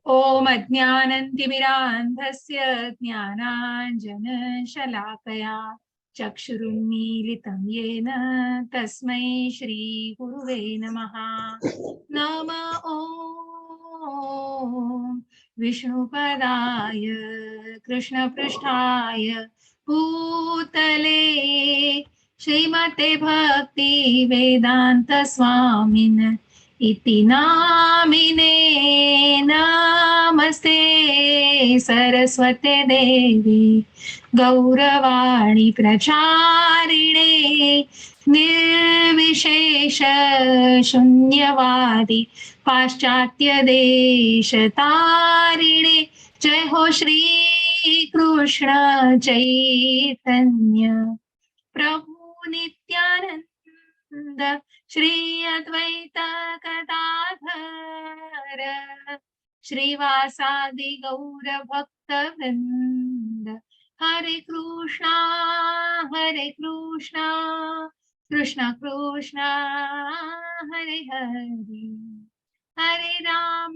ओम अज्ञानतिमिरान्धस्य ज्ञानाञ्जनशलाकया चक्षुरुन्मीलितं येन तस्मै श्रीगुरुवे नमः। नम ॐ विष्णुपदाय कृष्णपृष्ठाय भूतले श्रीमते भक्ति वेदांत स्वामिन् इति नामिने नमस्ते सरस्वते देवी गौरवाणी प्रचारिणे निर्विशेष शून्यवादी पाश्चात्य देश तारिणे। जय हो श्री कृष्ण चैतन्य प्रभु नित्यानंद श्री अद्वैत गदाधर श्रीवासादि गौर भक्त वृंद। हरे कृष्णा कृष्ण कृष्ण हरे हरे, हरे राम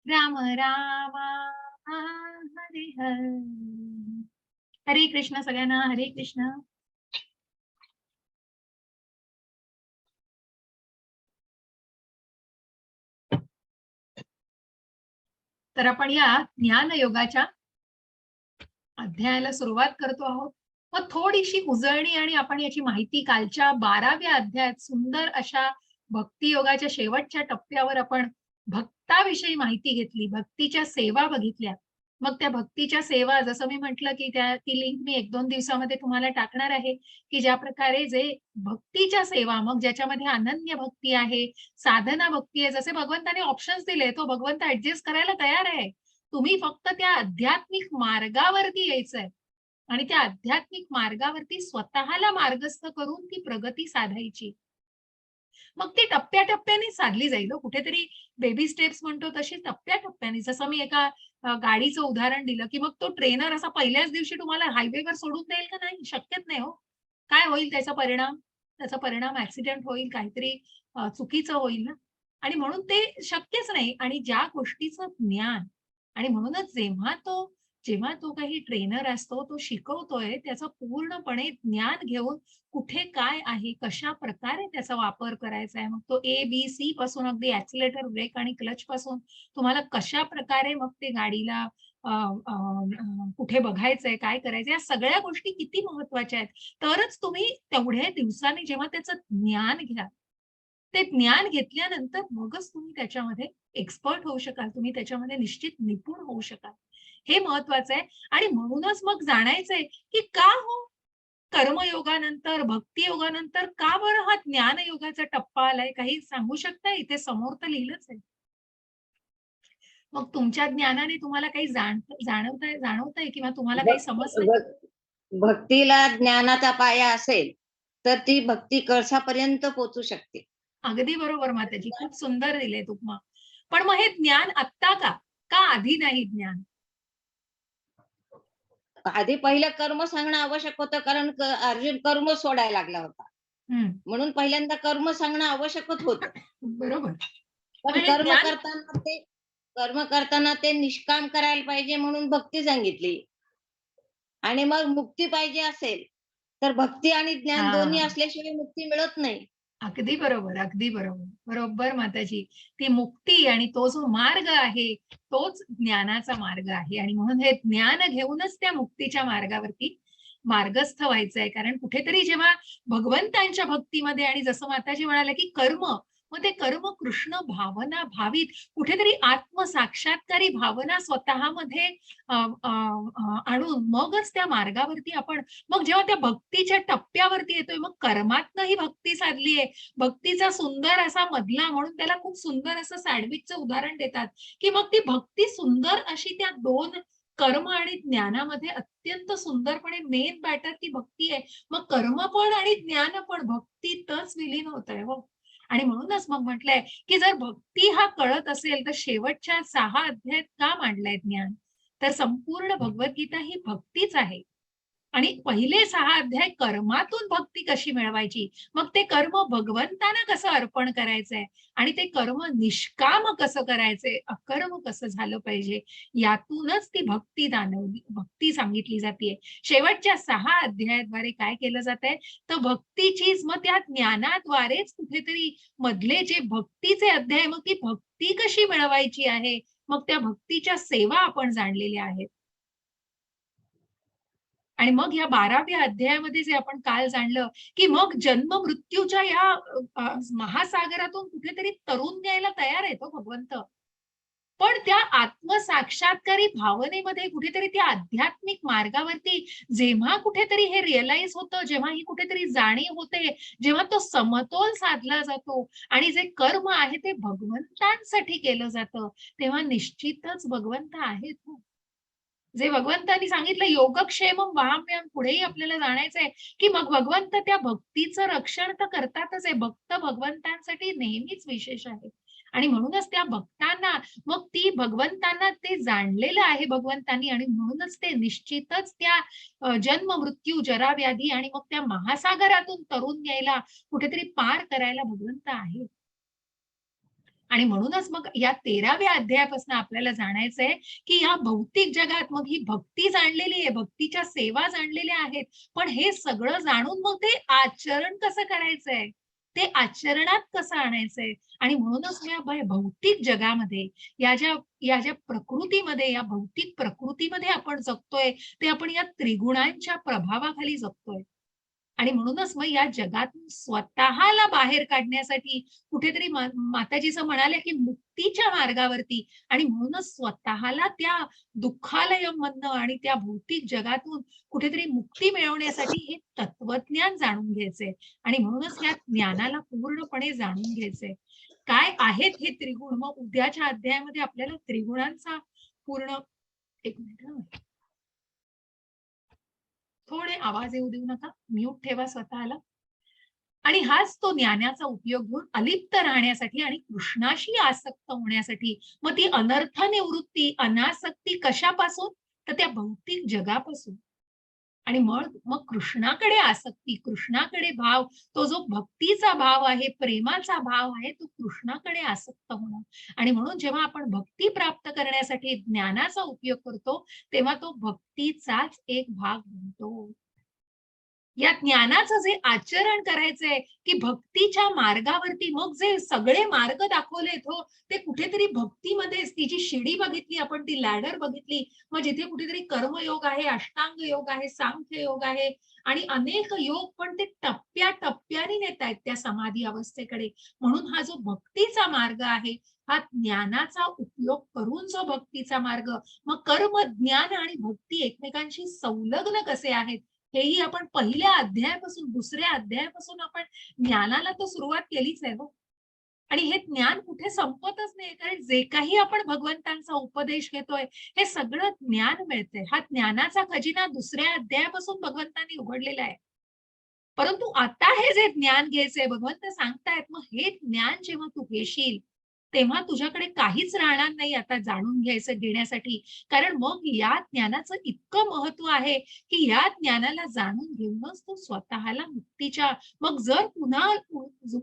राम राम हरे हरे। हरे कृष्ण सगळ्यांना, हरे कृष्ण। तर आपण या ज्ञान योगाच्या अध्यायाला सुरुवात करतो आहोत। मग थोडीशी उजळणी आणि आपण याची माहिती कालच्या 12व्या अध्यायात सुंदर अशा भक्ती योगाच्या शेवटच्या टप्प्यावर आपण भक्ताविषयी माहिती घेतली, भक्तीच्या सेवा बघितल्या। मग त्या भक्तीच्या सेवा जसं मी म्हटलं की ती लिंक मी 1-2 दिवसामध्ये तुम्हाला टाकणार आहे की ज्या प्रकारे जे भक्तीच्या सेवा, मग ज्याच्यामध्ये अनन्य भक्ती आहे, साधना भक्ती आहे, जसे भगवंताने ऑप्शन्स दिले तो भगवंत ऍडजस्ट करायला तयार आहे। तुम्ही फक्त त्या आध्यात्मिक मार्गावरती यायचंय आणि त्या आध्यात्मिक मार्गावरती स्वतःला मार्गस्थ करून ती प्रगती साधायची। मग ती टप्प्याटप्प्याने साधली जाईल। कुठेतरी बेबी स्टेप्स म्हणतो तशी टप्प्याटप्प्याने। जसं मी एका गाडीचं उदाहरण दिलं की मग तो ट्रेनर असा पहिल्याच दिवशी तुम्हाला हायवेवर सोडून देईल का? नाही, शक्यच नाही हो। काय होईल त्याचा परिणाम? त्याचा परिणाम ऍक्सिडेंट होईल, काहीतरी चुकीचं होईल ना। आणि म्हणून ते शक्यच नाही। आणि ज्या गोष्टीचं ज्ञान, आणि म्हणूनच जेव्हा तो काही ट्रेनर असतो, तो शिकवतोय त्याचं पूर्णपणे ज्ञान घेऊन कुठे काय आहे, कशा प्रकारे त्याचा वापर करायचा आहे, मग तो ABC पासून अगदी ऍक्सिलेटर, ब्रेक आणि क्लच पासून तुम्हाला कशा प्रकारे मग ते गाडीला कुठे बघायचंय, काय करायचंय, या सगळ्या गोष्टी किती महत्वाच्या आहेत। तरच तुम्ही तेवढ्या दिवसांनी जेव्हा त्याचं ज्ञान घ्या, ते ज्ञान घेतल्यानंतर मगच तुम्ही त्याच्यामध्ये एक्सपर्ट होऊ शकाल, तुम्ही त्याच्यामध्ये निश्चित निपुण होऊ शकाल। हे महत्वाचं आहे। आणि म्हणूनच मग जाणायचंय की का हो कर्मयोगानंतर, भक्ती योगानंतर का बरं हा ज्ञान योगाचा टप्पा आलाय? काही सांगू शकता? इथे समोर तर लिहिलंच आहे। मग तुमच्या ज्ञानाने तुम्हाला काही जाणवतंय किंवा तुम्हाला काही समजतंय? भक्तीला ज्ञानाचा पाया असेल तर ती भक्ती कळसापर्यंत पोहोचू शकते। अगदी बरोबर माताजी, खूप सुंदर दिले उपमा। पण मग हे ज्ञान आत्ता का आधी नाही ज्ञान? आधी पहिलं कर्म सांगणं आवश्यक होतं, कारण अर्जुन कर्म सोडायला लागला होता, म्हणून पहिल्यांदा कर्म सांगणं आवश्यकच होतं। बरोबर। पण कर्म करताना ते निष्काम करायला पाहिजे म्हणून भक्ती सांगितली। आणि मग मुक्ती पाहिजे असेल तर भक्ती आणि ज्ञान दोन्ही असल्याशिवाय मुक्ती मिळत नाही। अगदी बरोबर, अगदी बरोबर, बरोबर माताजी। ती मुक्ती आणि तो जो मार्ग आहे तोच ज्ञानाचा मार्ग आहे। आणि म्हणून हे ज्ञान घेऊनच त्या मुक्तीच्या मार्गावरती मार्गस्थ व्हायचंय। कारण कुठेतरी जेव्हा भगवंतांच्या भक्तीमध्ये, आणि जसं माताजी म्हणाले की कर्म, मग ते कर्म कृष्ण भावना भावित, कुठेतरी आत्मसाक्षात्कारी भावना स्वतःमध्ये आणून मगच त्या मार्गावरती आपण, मग जेव्हा त्या भक्तीच्या टप्प्यावरती येतोय, मग कर्मातनं ही भक्ती साधली आहे। भक्तीचा सुंदर असा मधला, म्हणून त्याला खूप सुंदर असं सँडविचचं उदाहरण देतात की मग ती भक्ती सुंदर अशी त्या दोन कर्म आणि ज्ञानामध्ये अत्यंत सुंदरपणे मेन बॅटर ती भक्ती आहे। मग कर्म पण आणि ज्ञान पण भक्तीतच विलीन होत आहे हो। आणि म्हणूनच मग म्हटलंय की जर भक्ती हा कळत असेल तर शेवटच्या 6 अध्यायात का मांडलंय ज्ञान? तर संपूर्ण भगवद्गीता ही भक्तीच आहे। आणि पहिले 6 अध्याय कर्मातून भक्ती कशी मिळवायची, मग ते कर्म भगवंतांना कसं अर्पण करायचंय आणि ते कर्म निष्काम कसं करायचंय, अकर्म कसं झालं पाहिजे, यातूनच ती भक्ती सांगितली जाते. शेवटच्या 6 अध्यायाद्वारे काय केलं जातंय, तर भक्तीचीच मग त्या ज्ञानाद्वारेच कुठेतरी मधले जे भक्तीचे अध्याय, मग ती भक्ती कशी मिळवायची आहे, मग त्या भक्तीच्या सेवा आपण जाणलेल्या आहेत. आणि मग या 12व्या अध्यायामध्ये जे आपण काल जाणलं, की मग जन्म मृत्यूच्या या महासागरातून कुठेतरी तरुण न्यायला तयार आहे तो भगवंत. पण त्या आत्मसाक्षात्कारी भावनेमध्ये कुठेतरी त्या आध्यात्मिक मार्गावरती जेव्हा कुठेतरी हे रिअलाईज होतं, जेव्हा ही कुठेतरी जाणीव होते, जेव्हा तो समतोल साधला जातो आणि जे कर्म आहे ते भगवंतांसाठी केलं जातं, तेव्हा निश्चितच भगवंत आहेत हो. जे भगवंतांनी सांगितलं योगक्षेमम वहाम्यहम, पुढेही आपल्याला जाणायचंय, की मग भगवंत त्या भक्तीचं रक्षण तर करतातच आहे. भक्त भगवंतांसाठी नेहमीच विशेष आहे. आणि म्हणूनच त्या भक्तांना मग ती भगवंतांना ते जाणलेलं आहे भगवंतांनी आणि म्हणूनच ते निश्चितच त्या जन्म, मृत्यू, जरा, व्याधी आणि मग त्या महासागरातून तरुण यायला, कुठेतरी पार करायला भगवंत आहे. आणि म्हणूनच मग या 13व्या अध्यायापासून आपल्याला जाणायचंय, की या भौतिक जगात मग ही भक्ती जाणलेली आहे, भक्तीच्या सेवा जाणलेल्या आहेत. पण हे सगळं जाणून मग ते आचरण कसं करायचंय? ते आचरणात कसं आणायचंय? आणि म्हणूनच या भौतिक जगामध्ये या ज्या प्रकृतीमध्ये, या भौतिक प्रकृतीमध्ये आपण जगतोय, ते आपण या त्रिगुणांच्या प्रभावाखाली जगतोय. आणि म्हणूनच मग या जगातून स्वतःला बाहेर काढण्यासाठी कुठेतरी माताजीचं म्हणाले, की मुक्तीच्या मार्गावरती आणि म्हणूनच स्वतःला त्या दुःखालयमधनं आणि त्या भौतिक जगातून कुठेतरी मुक्ती मिळवण्यासाठी हे तत्वज्ञान जाणून घ्यायचंय आणि म्हणूनच या ज्ञानाला पूर्णपणे जाणून घ्यायचंय. काय आहेत हे त्रिगुण? मग उद्याच्या अध्यायामध्ये आपल्याला त्रिगुणांचा पूर्ण एक मिनिट हं. थोडे आवाज येऊ देऊ नका. म्यूट ठेवा स्वतःला. आणि हाच तो ज्ञानाचा उपयोग घेऊन अलिप्त राहण्यासाठी आणि कृष्णाशी आसक्त होण्यासाठी. मग ती अनर्थ निवृत्ती, अनासक्ती कशापासून? तर त्या भौतिक जगापासून. आणि मग मग कृष्णाकडे आसक्ती, कृष्णाकडे भाव, तो जो भक्तीचा भाव आहे, प्रेमाचा भाव आहे, तो कृष्णाकडे आसक्त होणं. आणि म्हणून जेव्हा आपण भक्ती प्राप्त करण्यासाठी ज्ञानाचा उपयोग करतो, तेव्हा तो भक्तीचाच एक भाग बनतो. या ज्ञानाचं जे आचरण करायचंय, की भक्तीच्या मार्गावरती मग जे सगळे मार्ग दाखवलेत हो, ते कुठेतरी भक्तीमध्येच ती जी शिडी बघितली आपण, ती लॅडर बघितली. मग जिथे कुठेतरी कर्मयोग आहे, अष्टांग योग आहे, सांख्य योग आहे आणि अनेक योग, पण ते टप्प्याटप्प्याने नेतायत त्या समाधी अवस्थेकडे. म्हणून हा जो भक्तीचा मार्ग आहे, हा ज्ञानाचा उपयोग करून जो भक्तीचा मार्ग, मग कर्म, ज्ञान आणि भक्ती एकमेकांशी संलग्न कसे आहेत, हेही आपण पहिल्या अध्यायापासून, दुसऱ्या अध्यायापासून आपण ज्ञानाला तर सुरुवात केलीच आहे हो. आणि हे ज्ञान कुठे संपतच नाही. कारण जे काही आपण भगवंतांचा उपदेश घेतोय, हे सगळं ज्ञान मिळतंय. हा ज्ञानाचा खजिना दुसऱ्या अध्यायापासून भगवंतांनी उघडलेला आहे. परंतु आता हे जे ज्ञान घ्यायचंय, भगवंत सांगतायत, मग हे ज्ञान जेव्हा तू घेशील, तेव्हा तुझ्याकडे काहीच राहणार नाही आता जाणून घेण्यासाठी. कारण मग या ज्ञानाचं इतकं महत्व आहे, की या ज्ञानाला जाणून घेऊनच तू स्वतःला मुक्तीच्या, मग जर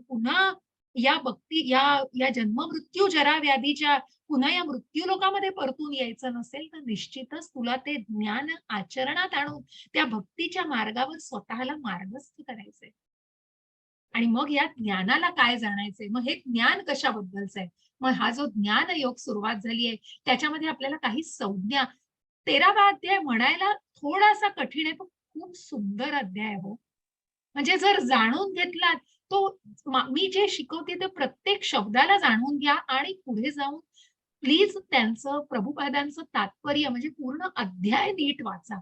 पुन्हा या भक्ती या या जन्म-मृत्यू, जरा-व्याधीच्या पुन्हा या मृत्यूलोकामध्ये परतून यायचं नसेल, तर निश्चितच तुला ते ज्ञान आचरणात आणून त्या भक्तीच्या मार्गावर स्वतःला मार्गस्थ करायचंय. आणि मग या ज्ञानाला काय जाणायचंय? मग हे ज्ञान कशाबद्दलचं आहे? मग हा जो ज्ञान योग सुरुवात झाली आहे, त्याच्यामध्ये आपल्याला काही संज्ञा, 13वा अध्याय म्हणायला थोडासा कठीण आहे, पण खूप सुंदर अध्याय आहे हो. म्हणजे जर जाणून घेतलात, तो मी जे शिकवते ते प्रत्येक शब्दाला जाणून घ्या आणि पुढे जाऊन प्लीज त्यांचं, प्रभुपादांचं तात्पर्य म्हणजे पूर्ण अध्याय नीट वाचा.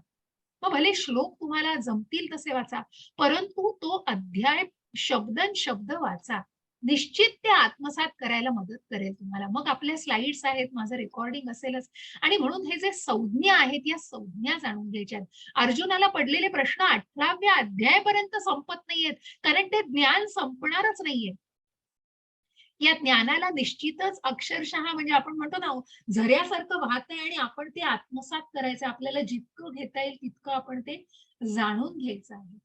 मग भले श्लोक तुम्हाला जमतील तसे वाचा, परंतु तो अध्याय शब्द वाचा. निश्चित ते आत्मसात करायला मदत करेल तुम्हाला. मग आपल्या स्लाइड्स आहेत, माझं रेकॉर्डिंग असेलच. आणि म्हणून हे जे संज्ञा आहेत, या संज्ञा जाणून घ्यायच्या आहेत. अर्जुनाला पडलेले प्रश्न 18व्या अध्यायापर्यंत संपत नाहीयेत, कारण ते ज्ञान संपणारच नाहीये. या ज्ञानाला निश्चितच अक्षरशः म्हणजे आपण म्हणतो ना झऱ्यासारखं वाहत आहे आणि आपण ते आत्मसात करायचं, आपल्याला जितकं घेता येईल तितकं आपण ते जाणून घ्यायचं आहे.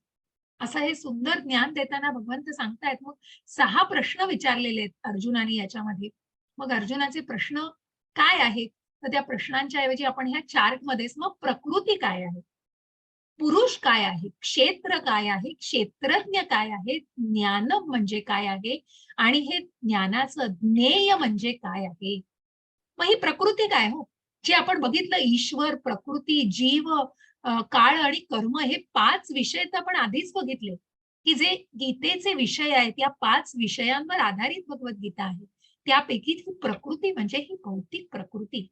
असं हे सुंदर ज्ञान देताना भगवंत सांगतायत. मग 6 प्रश्न विचारलेले आहेत अर्जुनाने याच्यामध्ये. मग अर्जुनाचे प्रश्न काय आहेत? तर त्या प्रश्नांच्या ऐवजी आपण ह्या चार्टमध्येच मग प्रकृती काय आहे? पुरुष काय आहे? क्षेत्र काय आहे? क्षेत्रज्ञ काय आहे? ज्ञान म्हणजे काय आहे? आणि हे ज्ञानाचं ज्ञेय म्हणजे काय आहे? मग ही प्रकृती काय हो? जे आपण बघितलं ईश्वर, प्रकृती, जीव, काळ आणि कर्म हे 5 विषय तर आपण आधीच बघितले, की जे गीतेचे विषय आहेत, या 5 विषयांवर आधारित भगवद्गीता आहे. त्यापैकी ही प्रकृती म्हणजे ही भौतिक प्रकृती.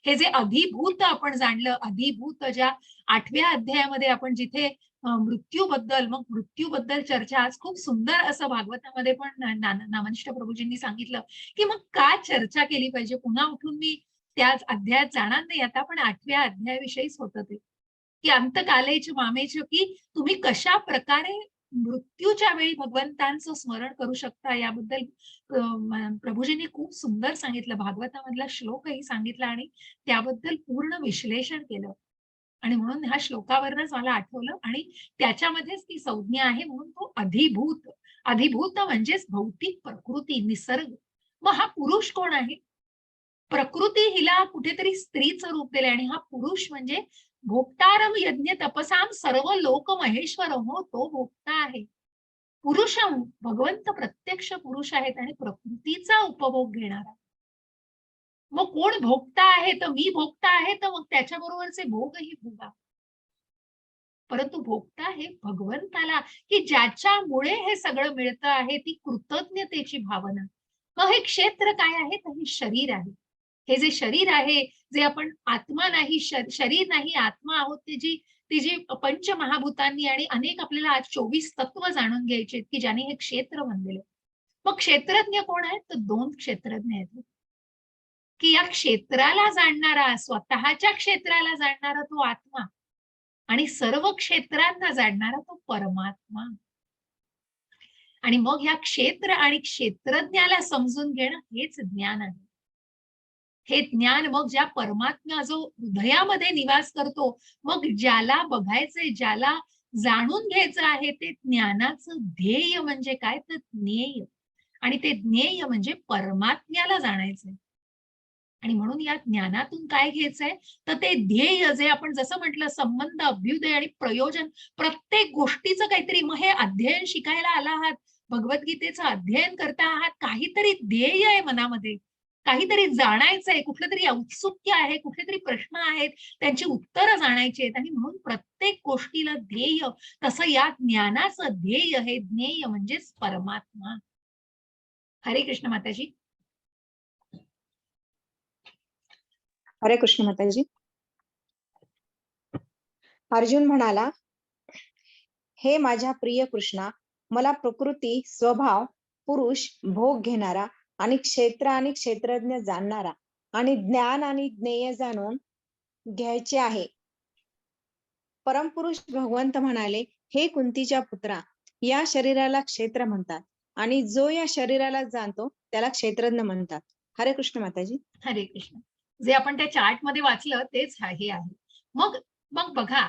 हे जे अधिभूत आपण जाणलं, अधिभूत ज्या 8व्या अध्यायामध्ये आपण जिथे मृत्यूबद्दल, मग मृत्यूबद्दल चर्चा आज खूप सुंदर असं भागवतामध्ये पण नामनिष्ठ प्रभूजींनी सांगितलं, की मग का चर्चा केली पाहिजे. पुन्हा उठून मी त्याच अध्यायात जाणार नाही आता, पण 8व्या अध्यायाविषयीच होतं ते, की अंतकालेच मामेच, की तुम्ही कशा प्रकारे मृत्यूच्या वेळी भगवंतांचं स्मरण करू शकता याबद्दल प्रभूजींनी खूप सुंदर सांगितलं. भागवतामधला श्लोकही सांगितला आणि त्याबद्दल पूर्ण विश्लेषण केलं. आणि म्हणून ह्या श्लोकावरच मला आठवलं आणि त्याच्यामध्येच ती संज्ञा आहे म्हणून तो अधिभूत. अधिभूत म्हणजेच भौतिक प्रकृती, निसर्ग. मग हा पुरुष कोण आहे? प्रकृती हिला कुठेतरी स्त्रीचं रूप दिलंय आणि हा पुरुष म्हणजे भोक्तारम यज्ञ तपसाम सर्व लोक महेश्वर हो, तो भोक्ता आहे. पुरुष भगवंत प्रत्यक्ष पुरुष आहेत आणि प्रकृतीचा उपभोग घेणारा. मग कोण भोगता आहे? तर मी भोगता आहे, तर मग त्याच्याबरोबरचे भोगही भोगा. परंतु भोगता हे भगवंताला, की ज्याच्यामुळे हे सगळं मिळतं आहे, ती कृतज्ञतेची भावना. मग हे क्षेत्र काय आहे? तर हे शरीर आहे. हे जे शरीर आहे, जे आपण आत्मा नाही, शरीर नाही, आत्मा आहोत, ती जी पंचमहाभूतांनी आणि अनेक आपल्याला आज 24 तत्व जाणून घ्यायचे की ज्याने हे क्षेत्र बनलेलं. मग क्षेत्रज्ञ कोण आहेत? तर 2 क्षेत्रज्ञ आहेत. की या क्षेत्राला जाणणारा, स्वतःच्या क्षेत्राला जाणणारा तो आत्मा आणि सर्व क्षेत्रांना जाणणारा तो परमात्मा. आणि मग ह्या क्षेत्र आणि क्षेत्रज्ञाला समजून घेणं हेच ज्ञान आहे. हे ज्ञान मग ज्या परमात्मा जो हृदयामध्ये निवास करतो, मग ज्याला बघायचंय, ज्याला जाणून घ्यायचं आहे, ते ज्ञानाचं ध्येय म्हणजे काय? तर ज्ञेय. आणि ते ज्ञेय म्हणजे परमात्म्याला जाणायचंय. आणि म्हणून या ज्ञानातून काय घ्यायचंय? तर ते ध्येय जे आपण जसं म्हटलं संबंध, अभ्युदय आणि प्रयोजन, प्रत्येक गोष्टीचं काहीतरी. मग हे अध्ययन शिकायला आला आहात, भगवद्गीतेचं अध्ययन करता आहात, काहीतरी ध्येय आहे मनामध्ये, काहीतरी जाणायचंय, कुठलं तरी औत्सुक्य आहे, कुठले तरी प्रश्न आहेत, त्यांची उत्तरं जाणायची आहेत. आणि म्हणून प्रत्येक गोष्टीला ध्येय, तसं या ज्ञानाचं ध्येय हे ज्ञेय म्हणजेच परमात्मा. हरे कृष्ण माताजी. हरे कृष्ण माताजी. अर्जुन म्हणाला, हे माझ्या प्रिय कृष्णा, मला प्रकृती, स्वभाव, पुरुष, भोग घेणारा आणि क्षेत्र आणि क्षेत्रज्ञ जाणणारा आणि ज्ञान आणि ज्ञेय जाणून घ्यायचे आहे. परमपुरुष भगवंत म्हणाले, हे कुंतीच्या पुत्रा, या शरीराला क्षेत्र म्हणतात आणि जो या शरीराला जाणतो त्याला क्षेत्रज्ञ म्हणतात. हरे कृष्ण माताजी. हरे कृष्ण. जे आपण त्या चार्ट मध्ये वाचलं तेच हे आहे. मग मग बघा,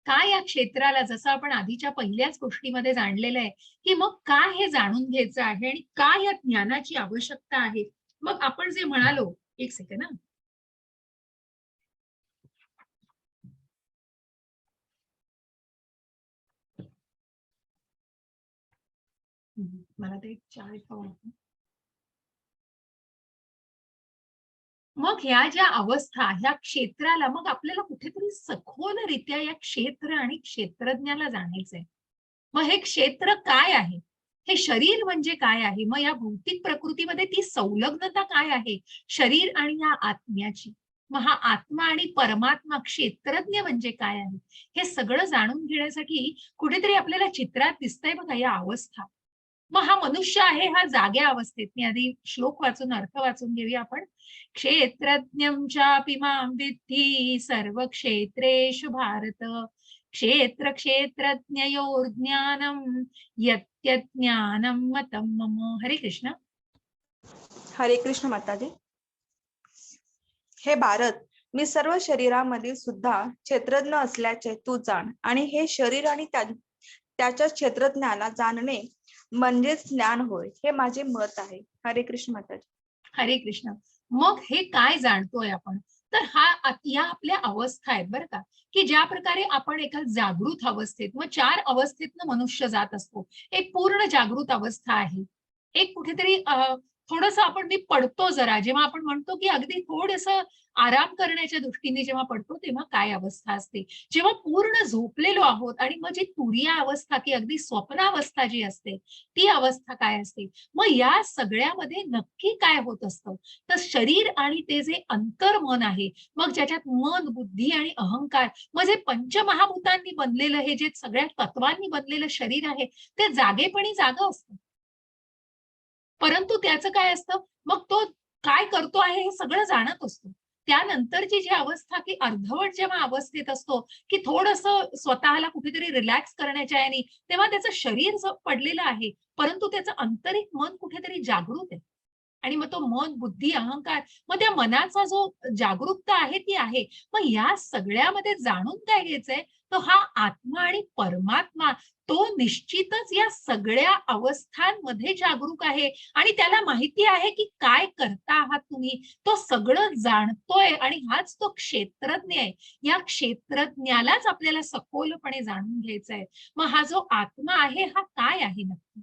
काय या क्षेत्राला, जसं आपण आधीच्या पहिल्याच गोष्टीमध्ये जाणलेलं आहे, की मग काय हे जाणून घ्यायचं आहे आणि काय या ज्ञानाची आवश्यकता आहे. मग आपण जे म्हणालो, एक सेकंड ना, मला ते चार्ट हवं. मग ह्या ज्या अवस्था, ह्या क्षेत्राला मग आपल्याला कुठेतरी सखोलरित्या या क्षेत्र आणि क्षेत्रज्ञाला जाणायचंय. मग हे क्षेत्र काय आहे? हे शरीर म्हणजे काय आहे? मग या भौतिक प्रकृतीमध्ये ती संलग्नता काय आहे? शरीर आणि या आत्म्याची. मग हा आत्मा आणि परमात्मा, क्षेत्रज्ञ म्हणजे काय आहे? हे सगळं जाणून घेण्यासाठी कुठेतरी आपल्याला चित्रात दिसतंय बघा या अवस्था. मग हा मनुष्य आहे, हा जाग्या अवस्थेत. मी आधी श्लोक वाचून अर्थ वाचून घेऊया आपण. क्षेत्रज्ञं चापि मां विद्धि सर्व क्षेत्रेषु भारत क्षेत्र क्षेत्रज्ञयोर्ज्ञानं यत् यत् ज्ञानं मतं मम. हरे कृष्ण. हरे कृष्ण माताजी. हे भारत, मी सर्व शरीरामधील सुद्धा क्षेत्रज्ञ असल्याचे तू जाण, आणि हे शरीर आणि त्याच्या क्षेत्रज्ञाला जाणणे म्हणजेच ज्ञान होय, हे माझे मत आहे. हरे कृष्ण माताजी. हरे कृष्ण. मग हे काय जाणतोय आपण? तर या आपल्या अवस्था आहेत बरं का, की ज्या प्रकारे आपण एका जागृत अवस्थेत, मग 4 अवस्थेतनं मनुष्य जात असतो. एक पूर्ण जागृत अवस्था आहे. एक कुठेतरी थोडंसं मी पडतो जरा, जेव्हा आपण म्हणतो की अगदी थोडंसं आराम करण्याच्या दृष्टीने जेव्हा पडतो, तेव्हा काय अवस्था असते. जेव्हा पूर्ण झोपलेलो आहोत आणि मग जी तुरीय अवस्था, की अगदी स्वप्नावस्था जी असते, ती अवस्था काय असते. मग या सगळ्यामध्ये नक्की काय होत असतं, तर शरीर आणि ते जे अंतर्मन आहे, मग ज्याच्यात मन, बुद्धी आणि अहंकार, मग जे पंचमहाभूतांनी बनलेलं, हे जे सगळ्या तत्वांनी बनलेलं शरीर आहे, ते जागेपणी जागं असतं. परंतु त्याचं काय असतं, मग तो काय करतो आहे हे सगळं जाणत असतो. त्यानंतरची जी अवस्था, की अर्धवट जेव्हा अवस्थेत असतो, की थोडंसं स्वतःला कुठेतरी रिलॅक्स करण्याच्या याने, तेव्हा त्याचं शरीर पडलेलं आहे, परंतु त्याचं आंतरिक मन कुठेतरी जागृत आहे. आणि मग तो मन, बुद्धी, अहंकार, मग त्या मनाचा जो जागरूकता आहे ती आहे. मग या सगळ्यामध्ये जाणून काय घ्यायचंय, तो हा आत्मा आणि परमात्मा, तो निश्चितच या सगळ्या अवस्थांमध्ये जागरूक आहे आणि त्याला माहिती आहे की काय करता आहात तुम्ही. तो सगळं जाणतोय आणि हाच तो क्षेत्रज्ञ आहे. या क्षेत्रज्ञालाच आपल्याला सखोलपणे जाणून घ्यायचा आहे. मग हा जो आत्मा आहे हा काय आहे नक्की,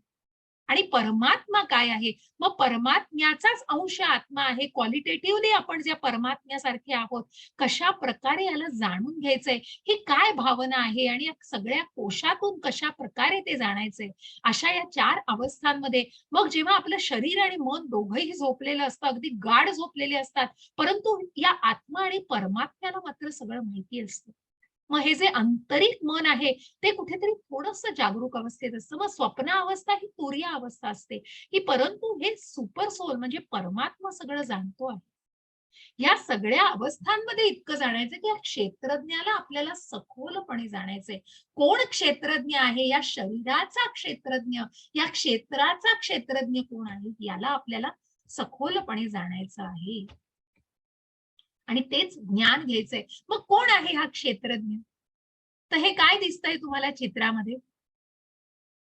आणि परमात्मा काय आहे. मग परमात्म्याचाच अंश आत्मा आहे. क्वालिटेटिव्हली आपण ज्या परमात्म्यासारखे आहोत, कशा प्रकारे याला जाणून घ्यायचंय, ही काय भावना आहे आणि या सगळ्या कोशातून कशा प्रकारे ते जाणायचंय. अशा या 4 अवस्थांमध्ये मग जेव्हा आपलं शरीर आणि मन दोघंही झोपलेलं असतं, अगदी गाढ झोपलेले असतात, परंतु या आत्मा आणि परमात्म्याला मात्र सगळं माहिती असतं. मग हे जे आंतरिक मन आहे, ते कुठेतरी थोडंसं जागरूक अवस्थेत असतं. मग स्वप्न अवस्था ही तुरीय अवस्था असते, की परंतु हे सुपर सोल म्हणजे परमात्मा सगळं जाणतो आहे. या सगळ्या अवस्थांमध्ये इतकं जाणायचं, की या क्षेत्रज्ञाला आपल्याला सखोलपणे जाणायचंय. कोण क्षेत्रज्ञ आहे, या शरीराचा क्षेत्रज्ञ, या क्षेत्राचा क्षेत्रज्ञ कोण आहे, याला आपल्याला सखोलपणे जाणायचं आहे. आणि तेच ज्ञान घ्यायचंय. मग कोण आहे हा क्षेत्रज्ञ? तर हे काय दिसतंय तुम्हाला चित्रामध्ये?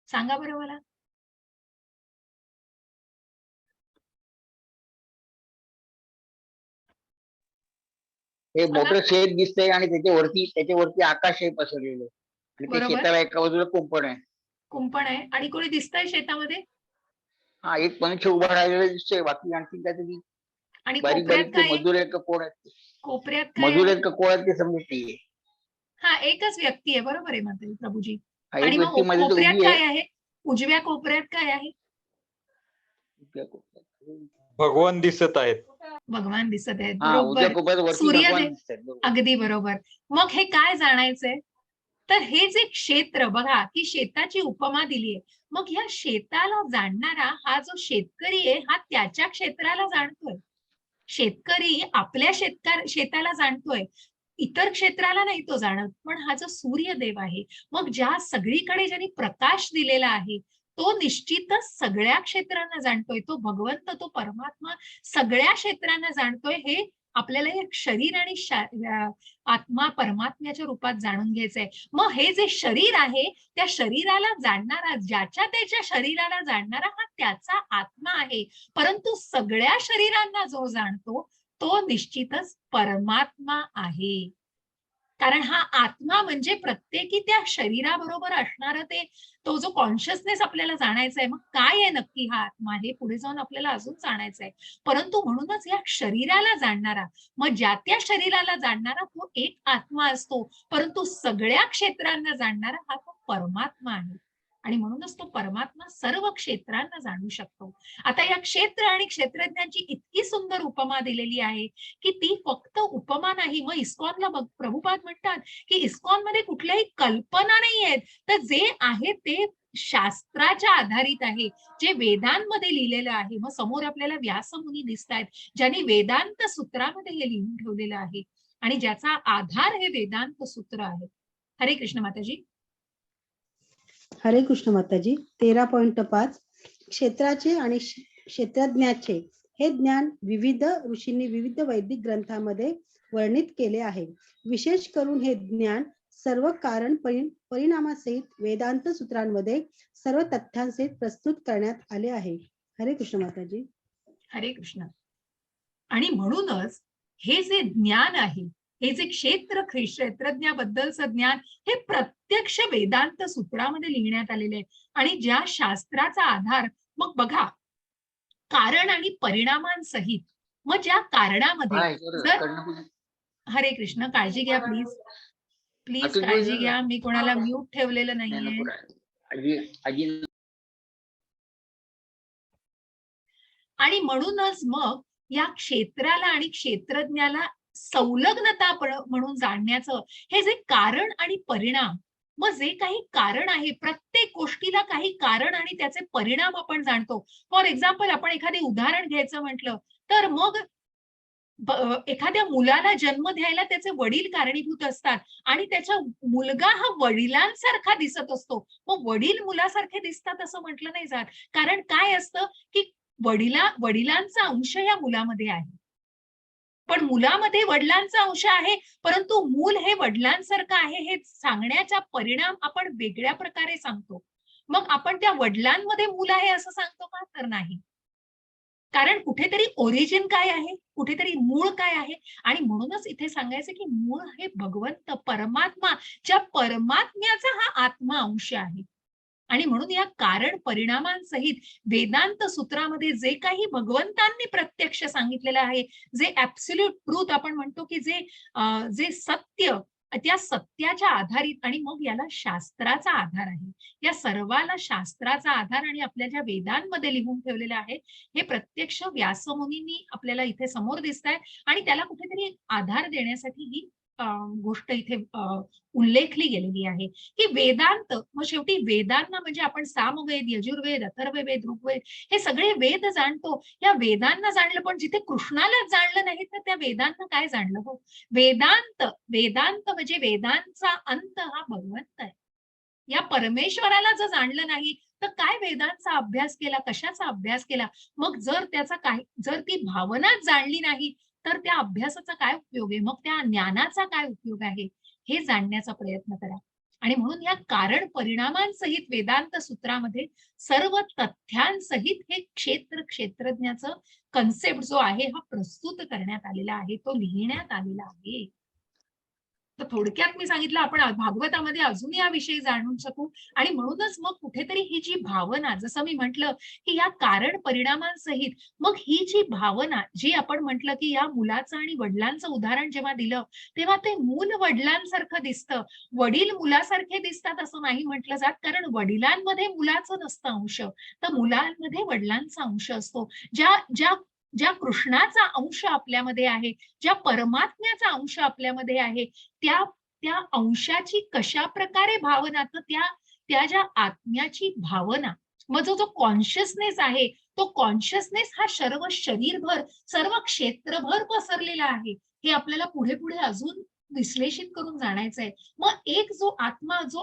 सांगा बरं मला. हे मोठं शेत दिसतंय आणि त्याच्यावरती आकाश आहे पसरलेलं, आणि ते बरोबर. शेताला एका बाजूला कुंपण आहे. कुंपण आहे आणि कोणी दिसतंय शेतामध्ये? हा, एक मनुष्य उभा राहिलेला दिसतोय. बाकी आणखी काहीतरी आणि बारीक कोपऱ्यात बारीक काय आहे? मजूर आहेत का कोण आहेत, कोपऱ्यात काय मजूर आहे? आहेत का कोण आहेत ते समजत नाहीये. हा, एकच व्यक्ती आहे. बरोबर आहे म्हणते प्रभूजी. हा, एक आणि मग व्यक्ती मध्ये कोपऱ्यात उभी काय आहे. आहे? उजव्या कोपऱ्यात काय आहे? भगवान दिसत आहेत. भगवान दिसत आहेत. हा, उजव्या बरोबर. कोपऱ्यात वरती भगवान सूर्यदेव. दिसत आहेत. अगदी बरोबर. मग हे काय जाणायचंय, तर हे जे क्षेत्र बघा, की शेताची उपमा दिलीये. मग या शेताला जाणणारा हा जो शेतकरी आहे, हा त्याच्या क्षेत्राला जाणतोय. शेतकरी आपल्या शेताला जाणतोय, इतर क्षेत्राला नाही तो जाणत. पण हा जो सूर्यदेव आहे, मग ज्या सगळीकडे ज्यांनी प्रकाश दिलेला आहे, तो निश्चितच सगळ्या क्षेत्रांना जाणतोय. तो भगवंत, तो परमात्मा सगळ्या क्षेत्रांना जाणतोय. हे आपल्याला एक शरीर आणि आत्मा परमात्म्याच्या रूपात जाणून घ्यायचंय. मग हे जे शरीर आहे, त्या शरीराला जाणणारा, ज्याच्या त्याच्या शरीराला जाणणारा हा त्याचा आत्मा आहे. परंतु सगळ्या शरीरांना जो जाणतो, तो निश्चितच परमात्मा आहे. कारण हा आत्मा म्हणजे प्रत्येकी त्या शरीराबरोबर असणारं तो जो कॉन्शियसनेस आपल्याला जाणायचा आहे. मग काय आहे नक्की हा आत्मा, हे पुढे जाऊन आपल्याला अजून जाणायचं आहे. परंतु म्हणूनच या शरीराला जाणणारा, मग ज्या त्या शरीराला जाणणारा तो एक आत्मा असतो, परंतु सगळ्या क्षेत्रांना जाणणारा हा तो परमात्मा आहे. आणि म्हणूनच तो परमात्मा सर्व क्षेत्रांना जाणू शकतो. आता या क्षेत्र आणि क्षेत्रज्ञांची इतकी सुंदर उपमा दिलेली आहे, की ती फक्त उपमा नाही. मग इस्कॉनला प्रभुपाद म्हणतात, की इस्कॉनमध्ये कुठल्याही कल्पना नाही आहेत, तर जे आहे ते शास्त्राच्या आधारित आहे, जे वेदांमध्ये लिहिलेलं आहे. मग समोर आपल्याला व्यासमुनी दिसतायत, ज्यांनी वेदांत सूत्रामध्ये हे लिहून ठेवलेलं आहे आणि ज्याचा आधार हे वेदांत सूत्र आहे. हरे कृष्ण माताजी. हरे कृष्ण माताजी. 13.5 क्षेत्राचे आणि क्षेत्रज्ञाचे हे ज्ञान विविध ऋषींनी विविध वैदिक ग्रंथांमध्ये वर्णित केले आहे. विशेष करून हे ज्ञान सर्व कारण परिणामासहित वेदांत सूत्रांमध्ये सर्व तथ्यांसहित प्रस्तुत करण्यात आले आहे. हरे कृष्ण माताजी. हरे कृष्ण. आणि म्हणूनच हे जे ज्ञान आहे, हे जे क्षेत्रज्ञाबद्दलचं ज्ञान, हे प्रत्यक्ष वेदांत सूत्रामध्ये लिहिण्यात आलेले आहे. आणि ज्या शास्त्राचा आधार, मग बघा, कारण आणि परिणामांसहित, मग ज्या कारणामध्ये हरे कृष्ण, काळजी घ्या प्लीज, प्लीज काळजी घ्या. मी कोणाला म्यूट ठेवलेलं नाहीये. आणि म्हणूनच मग या क्षेत्राला आणि क्षेत्रज्ञाला संलग्नता म्हणून जाणण्याचं हे जे कारण आणि परिणाम, मग जे काही कारण आहे, प्रत्येक गोष्टीला काही कारण आणि त्याचे परिणाम आपण जाणतो. फॉर एक्झाम्पल, आपण एखादे उदाहरण घ्यायचं म्हटलं तर मग एखाद्या मुलाला जन्म द्यायला त्याचे वडील कारणीभूत असतात आणि त्याचा मुलगा हा वडिलांसारखा दिसत असतो. मग वडील मुलासारखे दिसतात असं म्हटलं नाही जात, कारण काय असतं की वडिलांचा अंश या मुलामध्ये आहे, पण मुलामध्ये वडिलांचा अंश आहे, परंतु मूल हे वडिलांसारखं आहे हे सांगण्याचा परिणाम आपण वेगळ्या प्रकारे सांगतो. मग आपण त्या वडिलांमध्ये मूल आहे असं सांगतो का? तर नाही, कारण कुठेतरी ओरिजिन काय आहे, कुठेतरी मूळ काय आहे. आणि म्हणूनच इथे सांगायचं की मूळ हे भगवंत परमात्मा, ज्या परमात्म्याचा हा आत्मा अंश आहे. आणि म्हणून या कारण परिणामांसहित वेदांत सूत्रामध्ये जे काही भगवंतांनी प्रत्यक्ष सांगितलेलं आहे, जे ऍब्सोल्यूट ट्रूथ आपण म्हणतो की जे सत्य, त्या सत्याच्या आधारित, आणि मग याला शास्त्राचा आधार आहे. या सर्वाला शास्त्राचा आधार आणि आपल्या ज्या वेदांमध्ये लिहून ठेवलेलं आहे, हे प्रत्यक्ष व्यासमुनींनी आपल्याला इथे समोर दिसत आहे. आणि त्याला कुठेतरी आधार देण्यासाठी ही गोष्ट इथे उल्लेखली गेलेली आहे की वेदांत, मग शेवटी वेदांना म्हणजे आपण सामवेद, यजुर्वेद, अथर्ववेद, ऋग्वेद हे सगळे वेद जाणतो. या वेदांना जाणलं, पण जिथे कृष्णालाच जाणलं नाही तर त्या वेदांना काय जाणलं हो? वेदांत म्हणजे वेदांचा अंत हा भगवंत आहे. या परमेश्वराला जर जाणलं नाही तर काय वेदांचा अभ्यास केला, कशाचा अभ्यास केला? मग जर ती भावनाच जाणली नाही तर त्या अभ्यासाचा काय उपयोग आहे? मग त्या ज्ञानाचा काय उपयोग आहे? हे जाणण्याचा प्रयत्न करा. आणि म्हणून या कारण परिणामांसहित वेदांत सूत्रामध्ये सर्व तथ्यांसहित हे क्षेत्रज्ञाचं कन्सेप्ट जो आहे हा प्रस्तुत करण्यात आलेला आहे, तो लिहिण्यात आलेला आहे. तर थोडक्यात मी सांगितलं, आपण भागवतामध्ये अजून याविषयी जाणून शकू. आणि म्हणूनच मग कुठेतरी ही जी भावना, जसं मी म्हटलं की या कारण परिणामांसहित, मग ही जी भावना, जी आपण म्हटलं की या मुलाचं आणि वडिलांचं उदाहरण जेव्हा दिलं तेव्हा ते मूल वडिलांसारखं दिसतं, वडील मुलासारखे दिसतात असं नाही म्हटलं जात, कारण वडिलांमध्ये मुलाचं नसतं अंश, तर मुलांमध्ये वडिलांचा अंश असतो. ज्या कृष्णाचा अंश आपल्यामध्ये आहे, ज्या परमात्म्याचा अंश आपल्यामध्ये आहे, त्या अंशाची कशा प्रकारे भावना, तर त्या ज्या आत्म्याची भावना, मग जो कॉन्शियसनेस आहे, तो कॉन्शियसनेस हा सर्व शरीरभर, सर्व क्षेत्रभर पसरलेला आहे. हे आपल्याला पुढे पुढे अजून विश्लेषित करून जाणायचं आहे. मग जो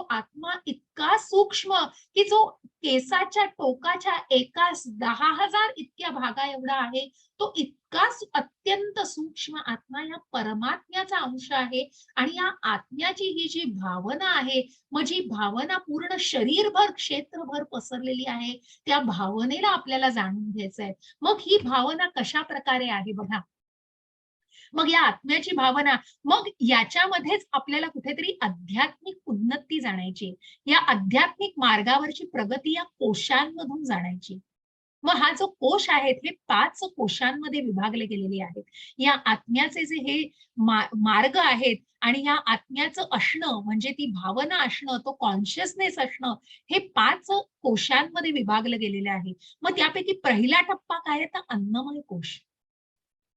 आत्मा इतका सूक्ष्म की जो केसाच्या टोकाच्या एका 10,000 इतक्या भागा एवढा आहे, तो इतका अत्यंत सूक्ष्म आत्मा या परमात्म्याचा अंश आहे. आणि या आत्म्याची ही जी भावना आहे, मग जी भावना पूर्ण शरीरभर, क्षेत्रभर पसरलेली आहे, त्या भावनेला आपल्याला जाणून घ्यायचं आहे. मग ही भावना कशा प्रकारे आहे बघा. मग या आत्म्याची भावना, मग याच्यामध्येच आपल्याला कुठेतरी आध्यात्मिक उन्नती जाणायची, या आध्यात्मिक मार्गावरची प्रगती या कोशांमधून जाणायची. मग हा जो कोश आहेत, हे 5 कोशांमध्ये विभागले गेलेले आहेत. या आत्म्याचे जे हे मार्ग आहेत आणि या आत्म्याचं असणं, म्हणजे ती भावना असणं, तो कॉन्शियसनेस असणं, हे 5 कोशांमध्ये विभागले गेलेले आहे. मग त्यापैकी पहिला टप्पा काय आहे, तर अन्नमय कोश,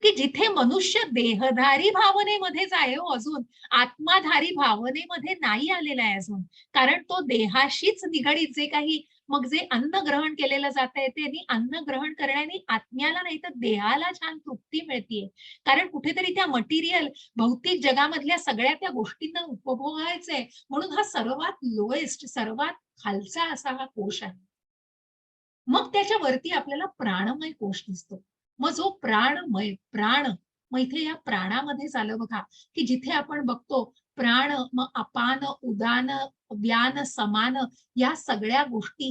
की जिथे मनुष्य देहधारी भावनेमध्येच आहे, अजून आत्माधारी भावनेमध्ये नाही आलेला आहे अजून, कारण तो देहाशीच निगडीत जे काही, मग जे अन्न ग्रहण केलेलं जात आहे, ते अन्न ग्रहण करण्याने आत्म्याला नाही तर देहाला छान तृप्ती मिळतीये, कारण कुठेतरी त्या मटेरियल भौतिक जगामधल्या सगळ्या त्या गोष्टींना उपभोगायचंय. म्हणून हा सर्वात लोएस्ट, सर्वात खालचा असा हा कोश आहे. मग त्याच्या वरती आपल्याला प्राणमय कोश दिसतो. मग जो प्राणमय प्राण, मग इथे या प्राणामध्ये झालं बघा की जिथे आपण बघतो प्राण, मग अपान, उदान, व्यान, समान, या सगळ्या गोष्टी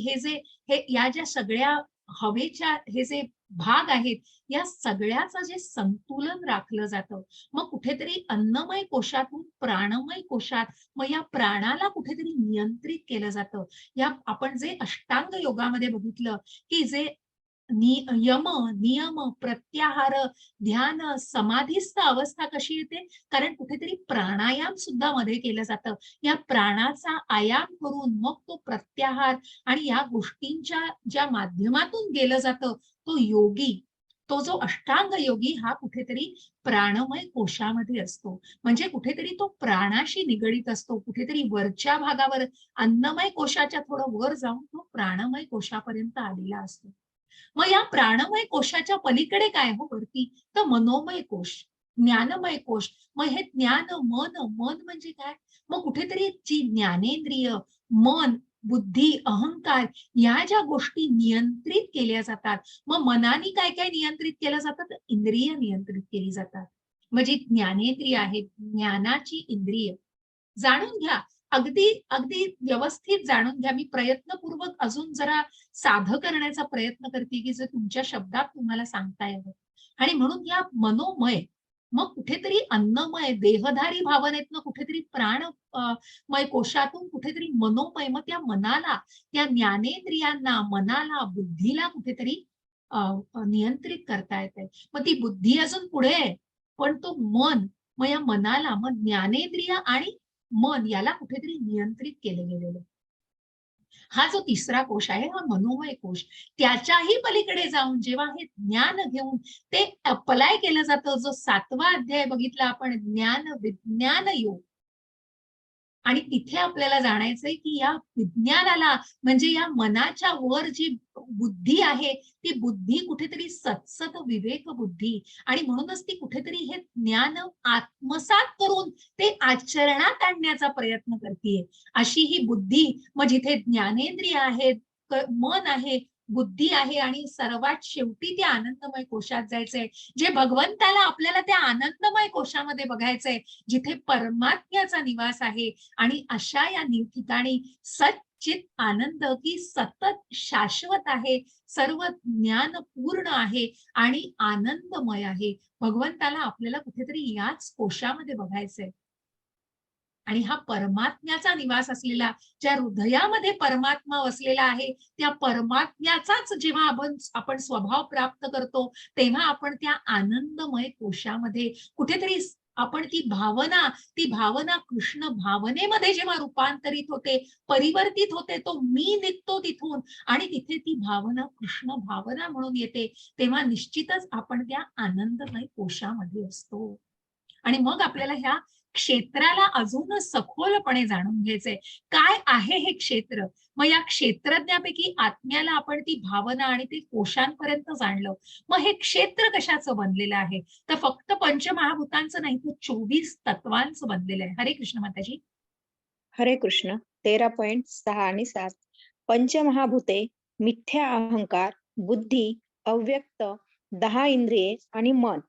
हे या ज्या सगळ्या हवेच्या हे जे भाग आहेत, या सगळ्याचं जे संतुलन राखलं जातं, मग कुठेतरी अन्नमय कोशातून प्राणमय कोशात, मग या प्राणाला कुठेतरी नियंत्रित केलं जातं. या आपण जे अष्टांग योगामध्ये बघितलं की जे यम, नियम, प्रत्याहार, ध्यान, समाधीस्थ अवस्था कशी येते, कारण कुठेतरी प्राणायाम सुद्धा मध्ये केलं जातं. या प्राणाचा आयाम करून मग तो प्रत्याहार आणि या गोष्टींच्या ज्या माध्यमातून गेलं जातं, तो योगी, तो जो अष्टांग योगी हा कुठेतरी प्राणमय कोशामध्ये असतो. म्हणजे कुठेतरी तो प्राणाशी निगडीत असतो. कुठेतरी वरच्या भागावर अन्नमय कोशाच्या थोडं वर जाऊन तो प्राणमय कोशापर्यंत आलेला असतो. मग या प्राणमय कोशाच्या पलीकडे काय हो वरती, तर मनोमय कोश, ज्ञानमय कोश. मग हे ज्ञान, मन, मन म्हणजे काय, मग कुठेतरी जी ज्ञानेंद्रिय, मन, बुद्धी, अहंकार या ज्या गोष्टी नियंत्रित केल्या जातात, मग मनाने काय काय नियंत्रित केलं जातं, तर इंद्रिय नियंत्रित केली जातात. म्हणजे ज्ञानेंद्रिय आहेत, ज्ञानाची इंद्रिय. जाणून घ्या, अगदी अगदी व्यवस्थित जाणून घ्या. मी प्रयत्नपूर्वक अजून जरा साधं करण्याचा प्रयत्न करते की जे तुमच्या शब्दात तुम्हाला सांगता यावं. आणि म्हणून या मनोमय, मग कुठेतरी अन्नमय देहधारी भावनेतनं कुठेतरी प्राणमय कोशातून कुठेतरी मनोमय, मग त्या मनाला, त्या ज्ञानेंद्रियांना, मनाला, बुद्धीला कुठेतरी नियंत्रित करता येते. मग ती बुद्धी अजून पुढे आहे, पण तो मन, मग या मनाला, मग ज्ञानेंद्रिय आणि मन याला कुठेतरी नियंत्रित केलं गेलेलं. हा जो तिसरा कोश आहे हा मनोमय कोश. त्याच्याही पलीकडे जाऊन जेव्हा हे ज्ञान घेऊन ते अप्लाय केलं जातं, जो 7वा अध्याय बघितला आपण, ज्ञान विज्ञान योग, आणि तिथे आपल्याला जाणायचंय की या विज्ञानाला, म्हणजे या मनाच्या वर जी बुद्धी आहे, ती बुद्धी कुठेतरी सत्सत विवेक बुद्धी, आणि म्हणूनच ती कुठेतरी हे ज्ञान आत्मसात करून ते आचरणात आणण्याचा प्रयत्न करते. अशी ही बुद्धी, मग जिथे ज्ञानेंद्रिय आहेत, मन आहे, बुद्धी आहे, आणि सर्वात शेवटी त्या आनंदमय कोशात जायचंय, जे भगवंताला आपल्याला त्या आनंदमय कोशामध्ये बघायचंय, जिथे परमात्म्याचा निवास आहे. आणि अशा या ठिकाणी सच्चित आनंद की सतत शाश्वत आहे, सर्व ज्ञान पूर्ण आहे आणि आनंदमय आहे. भगवंताला आपल्याला कुठेतरी याच कोशामध्ये बघायचंय. आणि हा परमात्म्याचा निवास असलेला, ज्या हृदयामध्ये परमात्मा वसलेला आहे, त्या परमात्म्याचाच जेव्हा आपण स्वभाव प्राप्त करतो, तेव्हा आपण त्या आनंदमय कोशामध्ये कुठेतरी आपण ती भावना कृष्ण भावनेमध्ये जेव्हा रूपांतरित होते, परिवर्तित होते, तो मी निघतो तिथून आणि तिथे ती भावना कृष्ण भावना म्हणून येते, तेव्हा निश्चितच आपण त्या आनंदमय कोशामध्ये असतो. आणि मग आपल्याला ह्या क्षेत्राला अजून सखोलपणे जाणून घ्यायचंय, काय आहे हे क्षेत्र. मग या क्षेत्रज्ञापैकी आत्म्याला आपण ती भावना आणि ते कोशांपर्यंत जाणलं. मग हे क्षेत्र कशाचं बनलेलं आहे, तर फक्त पंचमहाभूतांचं नाही, तर 24 तत्वांचं बनलेलं आहे. हरे कृष्ण माताजी. हरे कृष्ण. 13.6 आणि 7. पंचमहाभूते, मिथ्या अहंकार, बुद्धी, अव्यक्त, 10 इंद्रिये आणि मन.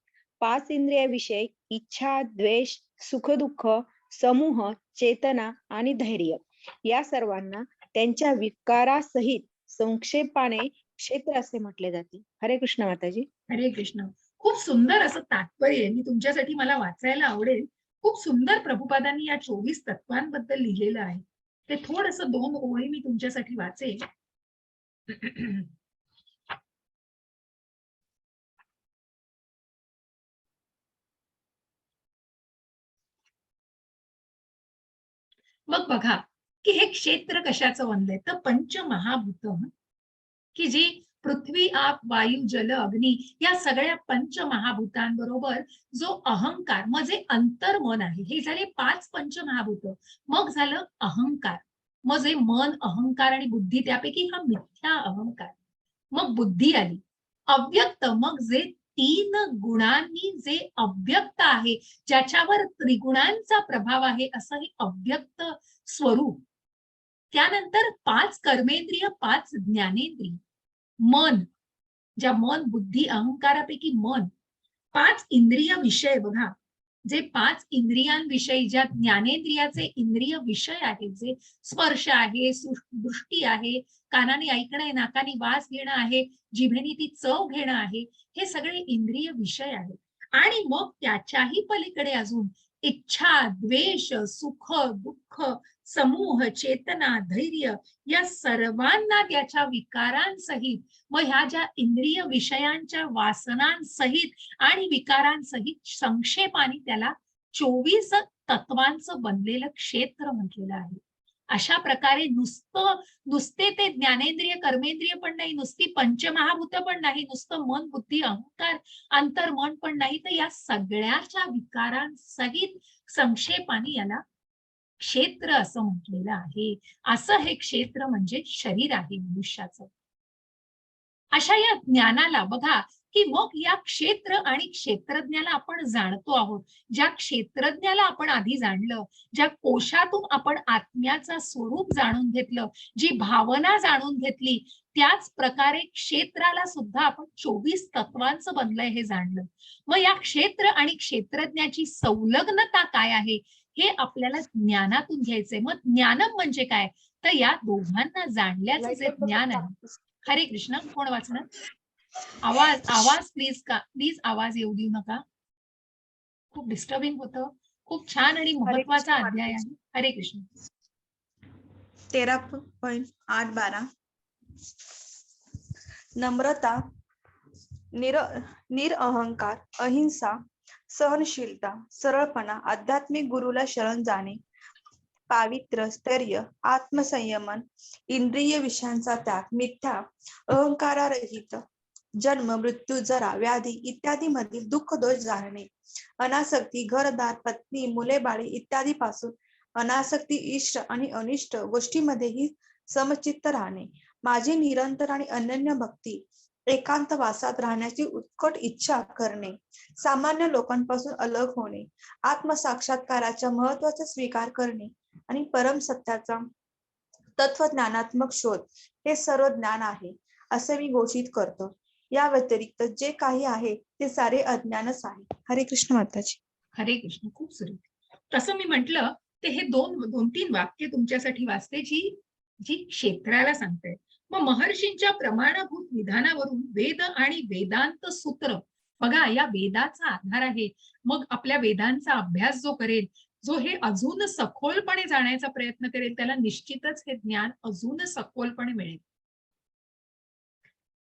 5 इंद्रियाविषयी इच्छा, द्वेष, सुख दुःख, समूह, चेतना आणि धैर्य, या सर्वांना त्यांच्या विकारासहित संक्षेपाने क्षेत्र असे म्हटले जाते. हरे कृष्ण माताजी. हरे कृष्ण. खूप सुंदर असं तात्पर्य मी तुमच्यासाठी मला वाचायला आवडेल. खूप सुंदर प्रभुपादांनी या 24 तत्वांबद्दल लिहिलेलं आहे. ते थोडस 2 ओळी मी तुमच्यासाठी वाचेल. मग बघा की हे क्षेत्र कशाचं बनलंय, तर पंचमहाभूत, की जी पृथ्वी, आप, वायू, जल, अग्नी या सगळ्या पंचमहाभूतांबरोबर जो अहंकार, मग जे अंतर्मन आहे, हे झाले 5 पंचमहाभूत. मग झालं अहंकार, मग जे मन, अहंकार आणि बुद्धी, त्यापैकी हा मिथ्या अहंकार. मग बुद्धी आली. अव्यक्त, मग जे 3 गुणांनी जे अव्यक्त आहे, ज्याच्यावर त्रिगुणांचा प्रभाव आहे, असं हे अव्यक्त स्वरूप. त्यानंतर 5 कर्मेंद्रिय, 5 ज्ञानेंद्रिय. मन, ज्या मन, बुद्धी, अहंकारापैकी मन, 5 इंद्रिय विषय बघा, जे 5 इंद्रियांविषयी, ज्या ज्ञानेंद्रियाचे इंद्रिय विषय आहेत, जे स्पर्श आहे, दृष्टी आहे, कानाने ऐकणं आहे, नाकाने वास घेणं आहे, जिभेने ती चव घेणं आहे, हे सगळे इंद्रिय विषय आहेत. आणि मग त्याच्याही पलीकडे अजून इच्छा, द्वेष, सुख, दुःख, समूह, चेतना, धैर्य, या सर्वांना त्याच्या विकारांसहित, मग ह्या ज्या इंद्रिय विषयांच्या वासनांसहित आणि विकारांसहित संक्षेपाने त्याला 24 तत्वांचं बनलेलं क्षेत्र म्हटलेलं आहे. अशा प्रकारे नुसते ते ज्ञानेंद्रिय, कर्मेंद्रिय पण नाही, नुसती पंचमहाभूत पण नाही, नुसतं मन, बुद्धी, अहंकार, अंतर्मन पण नाही, तर या सगळ्याच्या विकारांसहित संक्षेपाने याला क्षेत्र असं म्हटलेलं आहे. असं हे क्षेत्र म्हणजे शरीर आहे मनुष्याचं. अशा या ज्ञानाला बघा की मग या क्षेत्र आणि क्षेत्रज्ञाला आपण जाणतो आहोत. ज्या क्षेत्रज्ञाला आपण आधी जाणलं, ज्या कोशातून आपण आत्म्याचं स्वरूप जाणून घेतलं, जी भावना जाणून घेतली, त्याच प्रकारे क्षेत्राला सुद्धा आपण 24 तत्वांचं बनलंय हे जाणलं. मग या क्षेत्र आणि क्षेत्रज्ञाची संलग्नता काय आहे हे आपल्याला ज्ञानातून घ्यायचंय. मग ज्ञानम म्हणजे काय, तर या दोघांना जाणल्याचं जे ज्ञान आहे. हरे कृष्ण. कोण वाचणार? आवाज प्लीज आवाज येऊ देऊ नका, खूप डिस्टर्बिंग होतं. खूप छान आणि महत्वाचा अध्याय आहे. हरे कृष्ण. 13.8-12 नम्रता, निरअहंकार, अहिंसा, सहनशीलता, सरळपणा, आध्यात्मिक गुरुला शरण जाणे, पावित्र्य, स्थैर्य, आत्मसंयमन, इंद्रिय विषयांचा त्याग, मिथ्या, अहंकारारहित, जन्म, मृत्यू, जरा, व्याधी इत्यादी मधील दुःख दोष जाणणे, अनासक्ती, घरदार, पत्नी, मुले, बाळे इत्यादी पासून अनासक्ती, इष्ट आणि अनिष्ट गोष्टीमध्येही समचित्त राहणे, माझी निरंतर आणि अनन्य भक्ती, एकांत वासात राहण्याची उत्कट इच्छा करणे, सामान्य लोकांपासून अलग होणे, आत्मसाक्षात्काराच्या महत्वाचा स्वीकार करणे आणि परम सत्याचा तत्वज्ञानात्मक शोध, हे सर्व ज्ञान आहे असे मी घोषित करतो. या व्यतिरिक्त जे काही आहे ते सारे अज्ञानच आहे. हरे कृष्ण माताजी. हरे कृष्ण. खूप सुरेख. तसं मी म्हंटल ते हे दोन तीन वाक्य तुमच्यासाठी वाचते जी क्षेत्राला सांगते. मग महर्षींच्या प्रमाणभूत विधानावरून वेद आणि वेदांत सूत्र, बघा या वेदाचा आधार आहे. मग आपल्या वेदांचा अभ्यास जो करेल, जो हे अजून सखोलपणे जाण्याचा प्रयत्न करेल, त्याला निश्चितच हे ज्ञान अजून सखोलपणे मिळेल.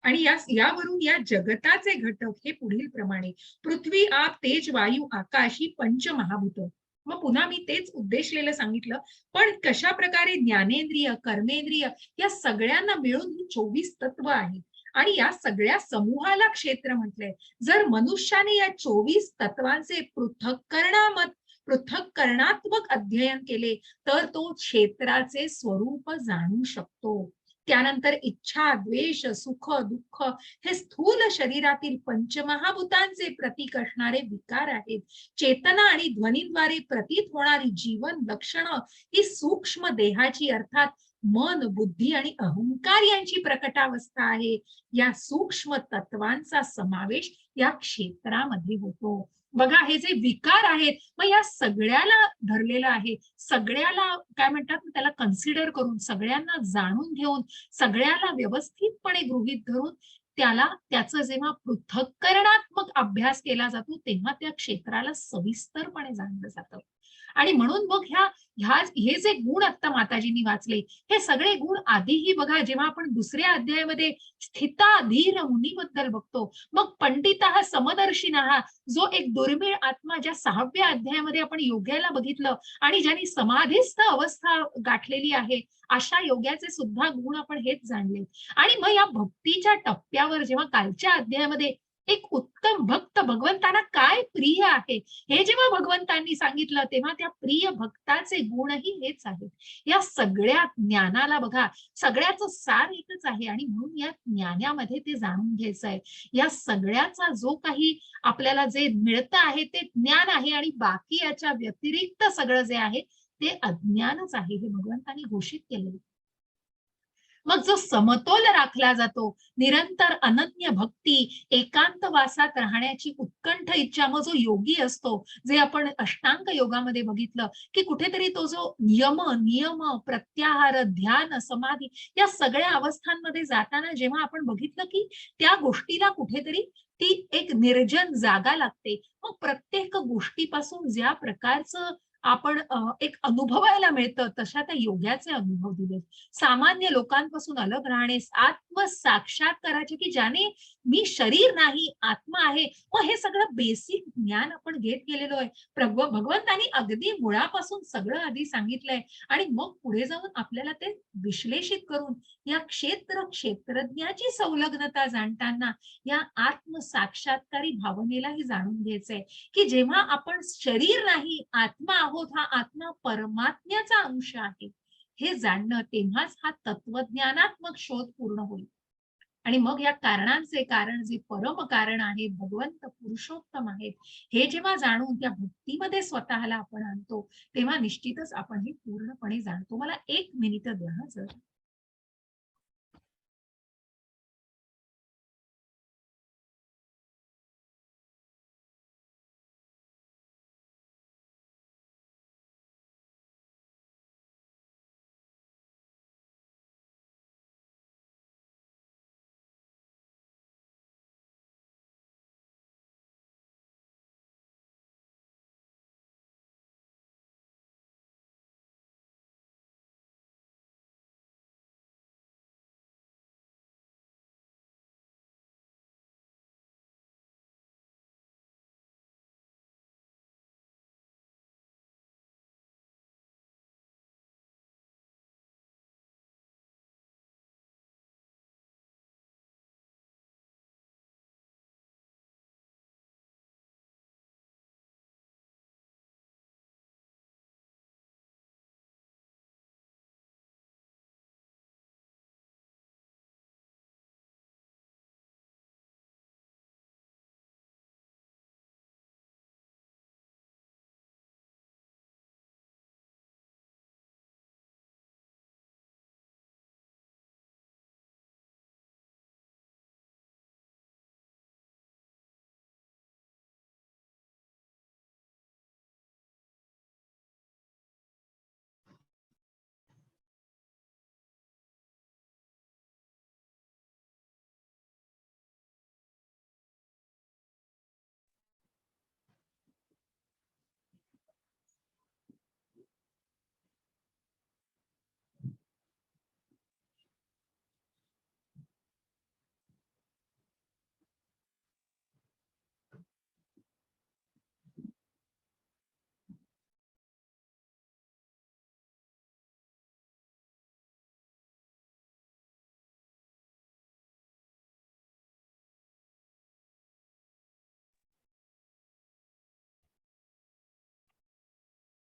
आणि यावरून या जगताचे घटक हे पुढील प्रमाणे: पृथ्वी, आप, तेज, वायू, आकाश ही पंचमहाभूत. मग पुन्हा मी तेच उद्देशलेलं सांगितलं, पण कशा प्रकारे ज्ञानेंद्रिय, कर्मेंद्रिय या सगळ्यांना मिळून ही 24 तत्व आहेत आणि या सगळ्या समूहाला क्षेत्र म्हटलंय. जर मनुष्याने या 24 तत्वांचे पृथक्करणात्मक अध्ययन केले तर तो क्षेत्राचे स्वरूप जाणू शकतो. त्यानंतर इच्छा, द्वेष, सुख, दुःख हे स्थूल शरीरातील पंचमहाभूतांचे प्रतीक असणारे विकार आहेत. चेतना आणि ध्वनीद्वारे प्रतीत होणारी जीवन लक्षणं ही सूक्ष्म देहाची, अर्थात मन, बुद्धी आणि अहंकार यांची प्रकटावस्था आहे. या सूक्ष्म तत्वांचा समावेश या क्षेत्रामध्ये होतो. बघा हे जे विकार आहेत, मग या सगळ्याला धरलेलं आहे. सगळ्याला काय म्हणतात, त्याला कन्सिडर करून, सगळ्यांना जाणून घेऊन, सगळ्याला व्यवस्थितपणे गृहीत धरून त्याचं जेव्हा पृथक्करणात्मक अभ्यास केला जातो तेव्हा त्या क्षेत्राला सविस्तरपणे जाणलं जातं. आणि म्हणून मग हे जे गुण आता माताजींनी वाचले, हे सगळे गुण आधीही बघा, जेव्हा आपण दुसऱ्या अध्यायामध्ये स्थिता धीर मुनीबद्दल बघतो, मग पंडिता समदर्शिना, जो एक दुर्मिळ आत्मा, ज्या 6व्या अध्यायामध्ये आपण योग्याला बघितलं आणि ज्यांनी समाधीस्थ अवस्था गाठलेली आहे, अशा योग्याचे सुद्धा गुण आपण हेच जाणले. आणि मग या भक्तीच्या टप्प्यावर जेव्हा कालच्या अध्यायामध्ये एक उत्तम भक्त भगवंतांना काय प्रिय आहे हे जेव्हा भगवंतांनी सांगितलं, तेव्हा त्या प्रिय भक्ताचे गुणही हेच आहेत. या सगळ्या ज्ञानाला बघा, सगळ्याचं सार एकच आहे आणि म्हणून या ज्ञानामध्ये ते जाणून घ्यायचं आहे. या सगळ्याचा जो काही आपल्याला जे मिळतं आहे ते ज्ञान आहे आणि बाकी याच्या व्यतिरिक्त सगळं जे आहे ते अज्ञानच आहे, हे भगवंतांनी घोषित केलेलं. मग जो समतोल राखला जातो, निरंतर अनन्य भक्ती, एकांतवासात राहण्याची उत्कंठ इच्छा, मग जो योगी असतो, जे आपण अष्टांग योगामध्ये बघितलं की कुठेतरी तो जो नियम, प्रत्याहार, ध्यान, समाधी या सगळ्या अवस्थांमध्ये जाताना जेव्हा आपण बघितलं की त्या गोष्टीला कुठेतरी ती एक निर्जन जागा लागते. मग प्रत्येक गोष्टीपासून ज्या प्रकारचं आपण एक अनुभवायला मिळतं, तशा त्या योग्याचे अनुभव दिले. सामान्य लोकांपासून अलग राहणे, आत्मसाक्षात्काराचे, की ज्याने मी शरीर नाही आत्मा आहे. मग हे सगळं बेसिक ज्ञान आपण घेत गेलेलो आहे. भगवंतांनी अगदी मुळापासून सगळं आधी सांगितलंय आणि मग पुढे जाऊन आपल्याला ते विश्लेषित करून या क्षेत्रज्ञाची संलग्नता जाणताना या आत्मसाक्षात्कारी भावनेलाही जाणून घ्यायचंय, की जेव्हा आपण शरीर नाही आत्मा आहोत, हा आत्मा परमात्म्याचा अंश आहे, हे जाणणं, तेव्हाच हा तत्वज्ञानात्मक शोध पूर्ण होईल. आणि मग या कारणांचे कारण जे परम कारण आहे, भगवंत पुरुषोत्तम आहेत, हे जेव्हा जाणून त्या भक्तीमध्ये स्वतःला आपण आणतो, तेव्हा निश्चितच आपण हे पूर्णपणे जाणतो. मला 1 मिनिट द्या हं जरा.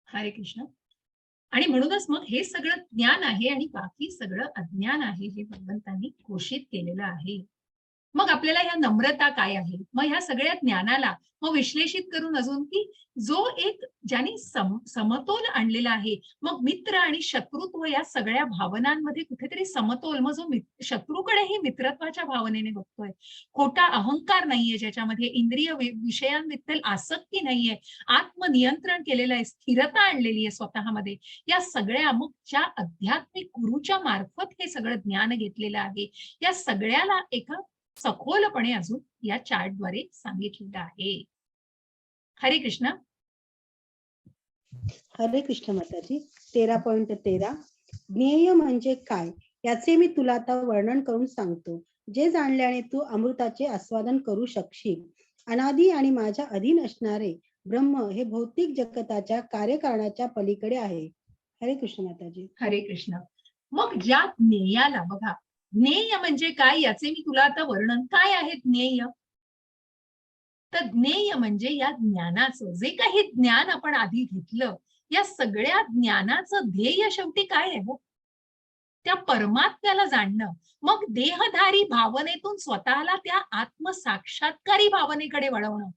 हरे कृष्ण. आणि म्हणूनच मग हे सगळं ज्ञान आहे आणि बाकी सगळं अज्ञान आहे, हे भगवंतांनी घोषित केलेलं आहे. मग आपल्याला ह्या नम्रता काय आहे, मग ह्या सगळ्या ज्ञानाला मग विश्लेषित करून अजून की जो एक ज्याने समतोल आणलेला आहे, मग मित्र आणि शत्रुत्व या सगळ्या भावनांमध्ये कुठेतरी समतोल, मग जो शत्रूकडेही मित्रत्वाच्या भावनेने बघतोय, खोटा अहंकार नाहीये ज्याच्यामध्ये, इंद्रिय विषयांबद्दल आसक्ती नाहीये, आत्मनियंत्रण केलेलं आहे, स्थिरता आणलेली आहे स्वतःमध्ये, या सगळ्या मग ज्या आध्यात्मिक गुरुच्या मार्फत हे सगळं ज्ञान घेतलेलं आहे, या सगळ्याला एका सखोलपणे अजून या चार्टद्वारे सांगितलेलं आहे. हरे कृष्ण. हरे कृष्ण माताजी. 13.13 ज्ञेय म्हणजे काय याचे मी तुला आता वर्णन करून सांगतो, जे जाणल्याने तू अमृताचे आस्वादन करू शकशील. अनादी आणि माझ्या अधीन असणारे ब्रह्म हे भौतिक जगताच्या कार्यकारणाच्या पलीकडे आहे. हरे कृष्ण माताजी. हरे कृष्ण. मग ज्या ज्ञेयाला बघा, ज्ञेय म्हणजे काय याचे मी तुला आता वर्णन, काय आहे ज्ञेय, तर ज्ञेय म्हणजे या ज्ञानाचं जे काही ज्ञान आपण आधी घेतलं, या सगळ्या ज्ञानाचं ध्येय शेवटी काय आहे हो, त्या परमात्म्याला जाणणं. मग देहधारी भावनेतून स्वतःला त्या आत्मसाक्षात्कारी भावनेकडे वळवणं.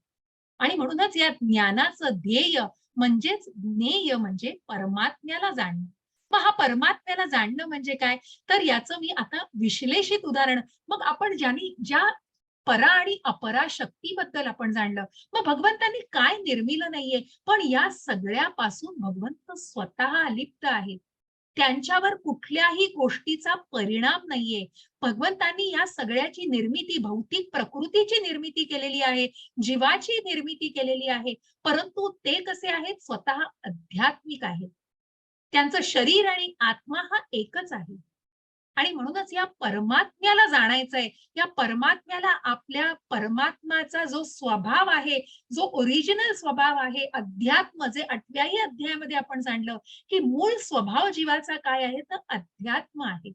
आणि म्हणूनच या ज्ञानाचं ध्येय म्हणजेच ज्ञेय म्हणजे परमात्म्याला जाणणं. मग हा परमात्म्याला जाणणं म्हणजे काय, तर याचं मी आता विश्लेषित उदाहरण, मग आपण ज्या परा आणि अपरा शक्तीबद्दल आपण जाणलं, मग भगवंतांनी काय निर्मिलं नाहीये, पण या सगळ्यापासून भगवंत स्वतः अलिप्त आहेत. त्यांच्यावर कुठल्याही गोष्टीचा परिणाम नाहीये. भगवंतांनी या सगळ्याची निर्मिती, भौतिक प्रकृतीची निर्मिती केलेली आहे, जीवाची निर्मिती केलेली आहे, परंतु ते कसे आहेत, स्वतः आध्यात्मिक आहेत. त्यांचं शरीर आणि आत्मा हा एकच आहे. आणि म्हणूनच या परमात्म्याला जाणायचंय, या परमात्म्याला, आपल्या परमात्माचा जो स्वभाव आहे, जो ओरिजिनल स्वभाव आहे, अध्यात्म, जे 8व्याही अध्यायामध्ये आपण जाणलं की मूळ स्वभाव जीवाचा काय आहे, तर अध्यात्म आहे.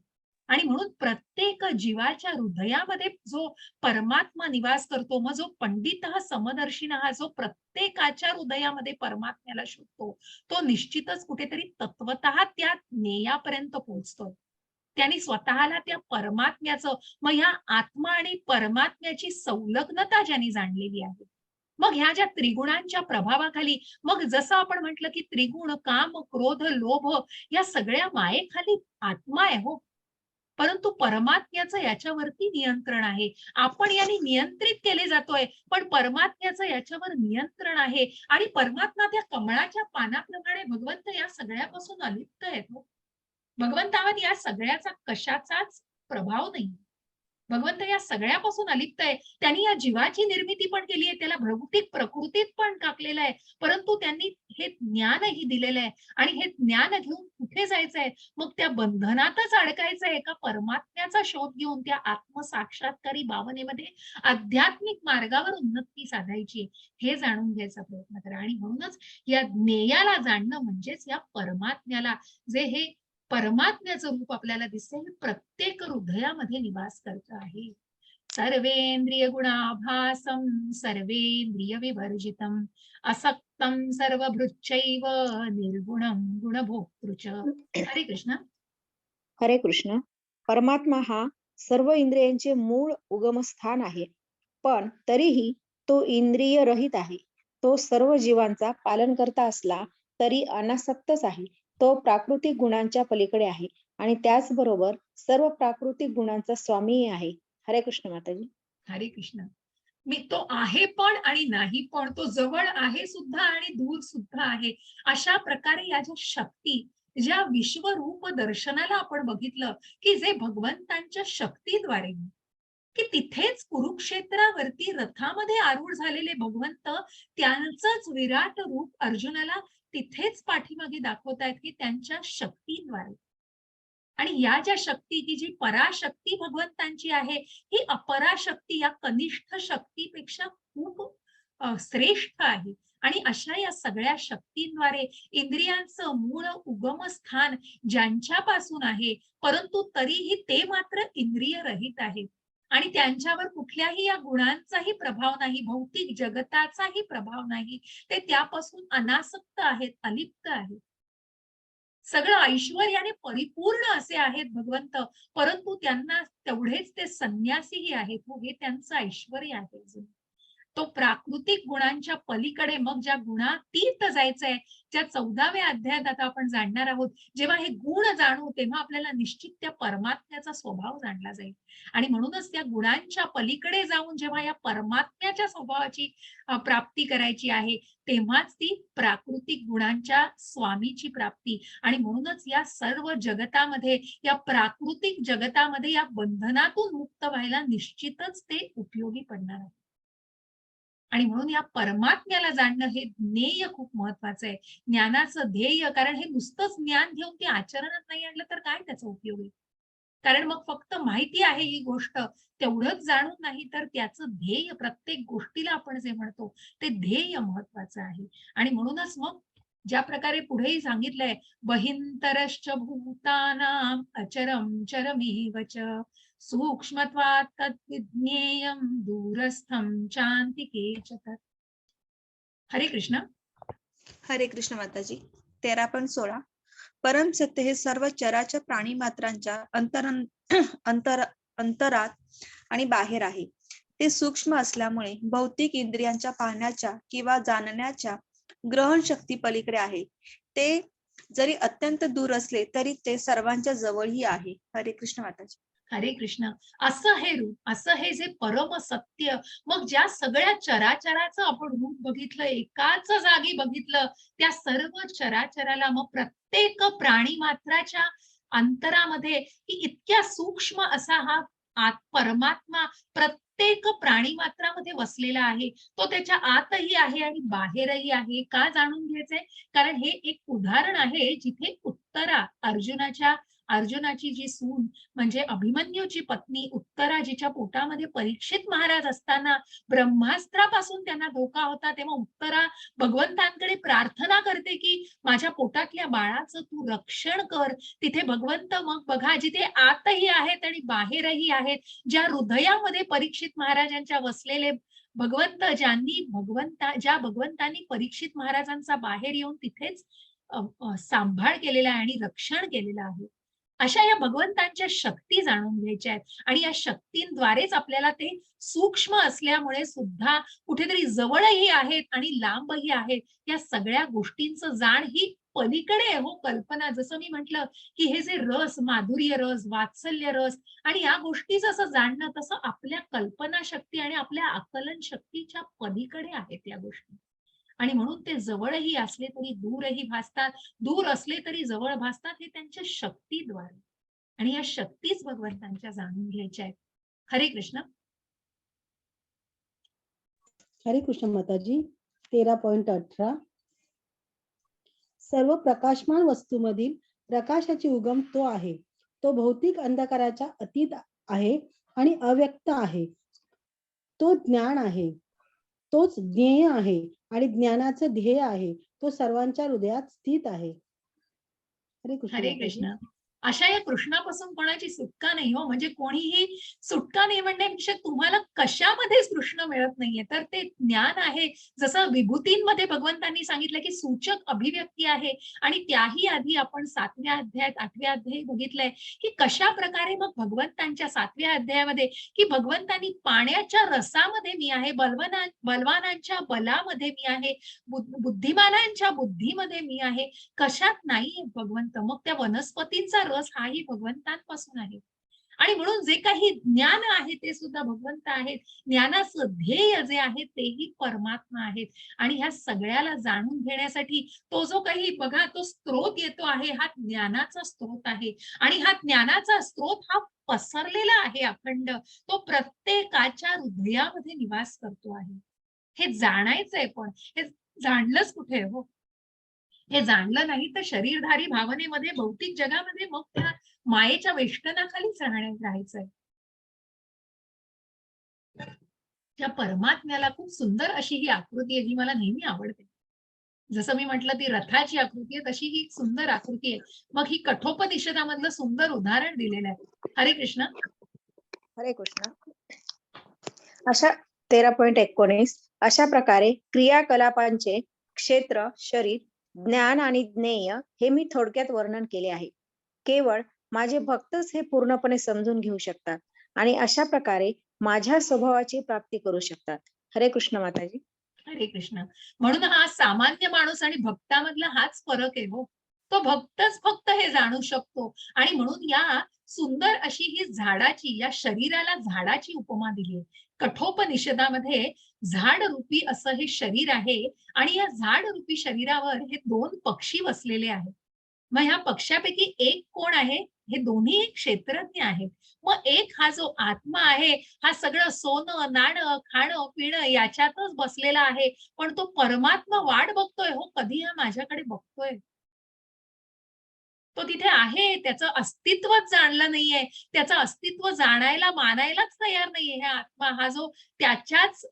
आणि म्हणून प्रत्येक जीवाच्या हृदयामध्ये जो परमात्मा निवास करतो, मग जो पंडित हा समदर्शीन हा जो प्रत्येकाच्या हृदयामध्ये परमात्म्याला शोधतो, तो निश्चितच कुठेतरी तत्वतः त्या ज्ञेयापर्यंत पोहोचतो. त्यांनी स्वतःला त्या परमात्म्याचं, मग ह्या आत्मा आणि परमात्म्याची संलग्नता ज्यांनी जाणलेली आहे, मग ह्या ज्या त्रिगुणांच्या प्रभावाखाली, मग जसं आपण म्हटलं की त्रिगुण, काम, क्रोध, लोभ, या सगळ्या मायेखाली आत्मा आहे हो, परंतु परमात्म्याचं याच्यावरती नियंत्रण आहे. आपण यांनी नियंत्रित केले जातोय, पण परमात्म्याचं याच्यावर नियंत्रण आहे. आणि परमात्मा त्या कमळाच्या पानाप्रमाणे भगवंत या सगळ्यापासून अलिप्त आहेत हो. भगवंतावर या सगळ्याचा कशाचाच प्रभाव नाही. भगवंत या सगळ्यापासून अलिप्त आहे. त्यांनी या जीवाची निर्मिती पण केली आहे, त्याला भौतिक प्रकृतीत पण टाकलेलं आहे, परंतु त्यांनी हे ज्ञानही दिलेलं आहे. आणि हे ज्ञान घेऊन कुठे जायचंय, मग त्या बंधनातच अडकायचंय का परमात्म्याचा शोध घेऊन त्या आत्मसाक्षात्कारी भावनेमध्ये आध्यात्मिक मार्गावर उन्नती साधायची, हे जाणून घ्यायचा प्रयत्न करा. आणि म्हणूनच या ज्ञेयाला जाणणं म्हणजेच या परमात्म्याला, जे हे परमात्म्याचं रूप आपल्याला दिसते, हे प्रत्येक हृदयामध्ये निवास करत आहे. सर्वेंद्रिय गुणाभासम सर्वेंद्रिय विवर्जितम असक्तम सर्वभृच्चैव निर्गुणम गुणभोक्तृच. हरे कृष्ण. हरे कृष्ण. परमात्मा हा सर्व इंद्रियांचे मूळ उगमस्थान आहे, पण तरीही तो इंद्रिय रहित आहे. तो सर्व जीवांचा पालन करता असला तरी अनासक्तच आहे. तो प्राकृतिक गुणांच्या पलीकडे आहे आणि त्याचबरोबर सर्व प्राकृतिक गुणांचा स्वामीही आहे. हरे कृष्ण माताजी. हरे कृष्ण. मी तो आहे पण आणि नाही पण, तो जवळ आहे सुद्धा आणि दूर सुद्धा आहे. अशा प्रकारे या ज्या शक्ती, ज्या विश्वरूप दर्शनाला आपण बघितलं की जे भगवंतांच्या शक्तीद्वारे, की तिथेच कुरुक्षेत्रावरती रथामध्ये आरूढ झालेले भगवंत त्यांचंच विराट रूप अर्जुनाला तिथेच पाठीमागे दाखवतायत की त्यांच्या शक्तीद्वारे. आणि या ज्या शक्ती, की जी पराशक्ती भगवंतांची आहे, ही अपराशक्ती या कनिष्ठ शक्तीपेक्षा खूप श्रेष्ठ आहे. आणि अशा या सगळ्या शक्तींद्वारे इंद्रियांचं मूळ उगमस्थान ज्यांच्यापासून आहे, परंतु तरीही ते मात्र इंद्रिय रहित आहेत आणि त्यांच्यावर कुठल्याही या गुणांचाही प्रभाव नाही, भौतिक जगताचाही प्रभाव नाही. ते त्यापासून अनासक्त आहेत, अलिप्त आहेत. सगळं ऐश्वर्याने परिपूर्ण असे आहेत भगवंत, परंतु त्यांना तेवढेच ते संन्यासीही आहेत. हे त्यांचं ऐश्वर्य आहे अजून. तो प्राकृतिक गुणांच्या पलीकडे, मग ज्या गुणातीत जायचंय, ज्या 14व्या अध्यायात आता आपण जाणणार आहोत, जेव्हा हे गुण जाणू तेव्हा आपल्याला निश्चित त्या परमात्म्याचा स्वभाव जाणला जाईल. आणि म्हणूनच त्या गुणांच्या पलीकडे जाऊन जेव्हा या परमात्म्याच्या स्वभावाची प्राप्ती करायची आहे, तेव्हाच ती प्राकृतिक गुणांच्या स्वामीची प्राप्ती. आणि म्हणूनच या सर्व जगतामध्ये, या प्राकृतिक जगतामध्ये या बंधनातून मुक्त व्हायला निश्चितच ते उपयोगी पडणार आहे. आणि म्हणून या परमात्म्याला जाणणं हे ज्ञेय खूप महत्वाचं आहे, ज्ञानाचं ध्येय. कारण हे नुसतंच ज्ञान घेऊन ते आचरणात नाही आणलं तर काय त्याचा उपयोग आहे. कारण मग फक्त माहिती आहे ही गोष्ट, तेवढंच जाणून नाही तर त्याचं ध्येय, प्रत्येक गोष्टीला आपण जे म्हणतो ते ध्येय महत्वाचं आहे. आणि म्हणूनच मग ज्या प्रकारे पुढेही सांगितलंय, बहिंतरश्च भूतानां अचरं चरमेव च सूक्ष्मत्वात् तद्विज्ञेयं दूरस्थं चान्तिके च तत्. हरे कृष्ण. हरे कृष्ण माताजी. 13.16. परम सत्य हे सर्व चराचर प्राणी मात्रांच्या अंतरात आणि बाहेर आहे. ते सूक्ष्म असल्यामुळे भौतिक इंद्रियांच्या पाहण्याच्या किंवा जाणण्याच्या ग्रहण शक्ती पलीकडे आहे. ते जरी अत्यंत दूर असले तरी ते सर्वांच्या जवळही आहे. हरे कृष्ण माताजी. हरे कृष्ण. असं हे रूप, असं हे जे परम सत्य, मग ज्या सगळ्या चराचराचं आपण रूप बघितलं, एकाच जागी बघितलं, त्या सर्व चराचराला, मग प्रत्येक प्राणी मात्राच्या अंतरामध्ये की इतक्या सूक्ष्म असा हा परमात्मा प्रत्येक प्राणी मात्रामध्ये वसलेला आहे. तो त्याच्या आतही आहे आणि बाहेरही आहे. का जाणून घ्यायचंय? कारण हे एक उदाहरण आहे जिथे उत्तरा, अर्जुनाची जी सून म्हणजे अभिमन्यूची पत्नी उत्तरा, जिच्या पोटामध्ये परीक्षित महाराज असताना ब्रह्मास्त्रापासून त्यांना धोका होता, तेव्हा उत्तरा भगवंतांकडे प्रार्थना करते की माझ्या पोटातल्या बाळाचं तू रक्षण कर. तिथे भगवंत मग बघा, जिथे आतही आहेत आणि बाहेरही आहेत, ज्या हृदयामध्ये परीक्षित महाराजांच्या वसलेले भगवंत, ज्या भगवंतांनी परीक्षित महाराजांचा बाहेर येऊन तिथेच सांभाळ केलेला आहे आणि रक्षण केलेलं आहे, अशा या भगवंतांच्या शक्ती जाणून घ्यायच्या आहेत. आणि या शक्तींद्वारेच आपल्याला ते सूक्ष्म असल्यामुळे सुद्धा कुठेतरी जवळही आहेत आणि लांबही आहेत, या सगळ्या गोष्टींचं जाण ही पलीकडे आहे हो कल्पना. जसं मी म्हंटल की हे जे रस, माधुर्य रस, वात्सल्य रस आणि या गोष्टीचं असं जाणणं, तसं आपल्या कल्पना शक्ती आणि आपल्या आकलन शक्तीच्या पलीकडे आहेत या गोष्टी. आणि म्हणून ते जवळही असले तरी दूरही भासतात, दूर असले तरी जवळ भासतात, हे त्यांच्या शक्तीद्वारे. आणि या शक्तीच भगवंतांच्या जाणून घ्यायच्या आहेत. हरे कृष्ण. हरे कृष्ण माताजी. 13.18 सर्व प्रकाशमान वस्तूमधील प्रकाशाची उगम तो आहे. तो भौतिक अंधकाराच्या अतीत आहे आणि अव्यक्त आहे. तो ज्ञान आहे. तोच ज्ञेय आहे आणि ज्ञानाचं ध्येय आहे. तो सर्वांच्या हृदयात स्थित आहे. हरे कृष्ण हरे माताजी. कृष्ण. अशा या कृष्णापासून कोणाची सुटका नाही हो. म्हणजे कोणीही सुटका नाही म्हणण्यापेक्षा तुम्हाला कशामध्येच कृष्ण मिळत नाहीये, तर ते ज्ञान आहे. जसं विभूतींमध्ये भगवंतांनी सांगितलं की सूचक अभिव्यक्ती आहे, आणि त्याही आधी आपण 7व्या अध्यायात 8व्या अध्याय बघितलंय की कशा प्रकारे मग भगवंतांच्या 7व्या अध्यायामध्ये की भगवंतांनी पाण्याच्या रसामध्ये मी आहे, बलवानांच्या बलामध्ये मी आहे, बुद्धिमानांच्या बुद्धीमध्ये मी आहे, कशात नाही भगवंत. मग त्या वनस्पतींचा रस हाही भगवंतांपासून आहे. आणि म्हणून जे काही ज्ञान आहे ते सुद्धा भगवंत आहेत. ज्ञानाचं ध्येय जे आहे तेही परमात्मा आहेत. आणि ह्या सगळ्याला जाणून घेण्यासाठी तो जो काही बघा तो स्त्रोत येतो आहे, हा ज्ञानाचा स्त्रोत आहे. आणि हा ज्ञानाचा स्त्रोत हा पसरलेला आहे अखंड. तो प्रत्येकाच्या हृदयामध्ये निवास करतो आहे. हे जाणायचंय, पण हे जाणलंच कुठे हो? हे जाणलं नाही तर शरीरधारी भावनेमध्ये, भौतिक जगामध्ये मग त्या मायेच्या वेष्टनाखालीच राहायचंय. त्या परमात्म्याला खूप सुंदर अशी ही आकृती आहे, जी मला नेहमी आवडते. जसं मी म्हटलं ती रथाची आकृती आहे, तशी ही सुंदर आकृती आहे. मग ही कठोपनिषदामधलं सुंदर उदाहरण दिलेलं आहे. हरे कृष्ण. हरे कृष्ण. अशा 13.19 अशा प्रकारे क्रियाकलापांचे क्षेत्र, शरीर, ज्ञान आणि ज्ञेय हे मी थोडक्यात वर्णन केले आहे. केवळ माझे भक्तच हे पूर्णपणे समजून घेऊ शकतात आणि अशा प्रकारे माझ्या स्वभावाची प्राप्ती करू शकतात. हरे कृष्ण माताजी. हरे कृष्ण. म्हणून हा सामान्य माणूस आणि भक्तामधला हाच फरक आहे हो. तो भक्तच फक्त हे जाणू शकतो. आणि म्हणून या सुंदर अशी ही झाडाची, या शरीराला झाडाची उपमा दिली आहे. कठोपनिषदामध्ये झाड रूपी असं हे शरीर आहे आणि या झाड रूपी शरीरावर हे 2 पक्षी बसलेले आहेत. मग ह्या पक्षापैकी एक कोण आहे? हे दोन्ही क्षेत्रज्ञ आहेत. मग एक हा जो आत्मा आहे, हा सगळं सोनं, नाणं, खाणं, पिणं याच्यातच बसलेला आहे. पण तो परमात्मा वाट बघतोय हो, कधी हा माझ्याकडे बघतोय. तो तिथे आहे, त्याचं अस्तित्वच जाणलं नाहीये. त्याचं अस्तित्व जाणायला, मानायलाच तयार नाहीये. हा आत्मा, हा जो त्याच्याच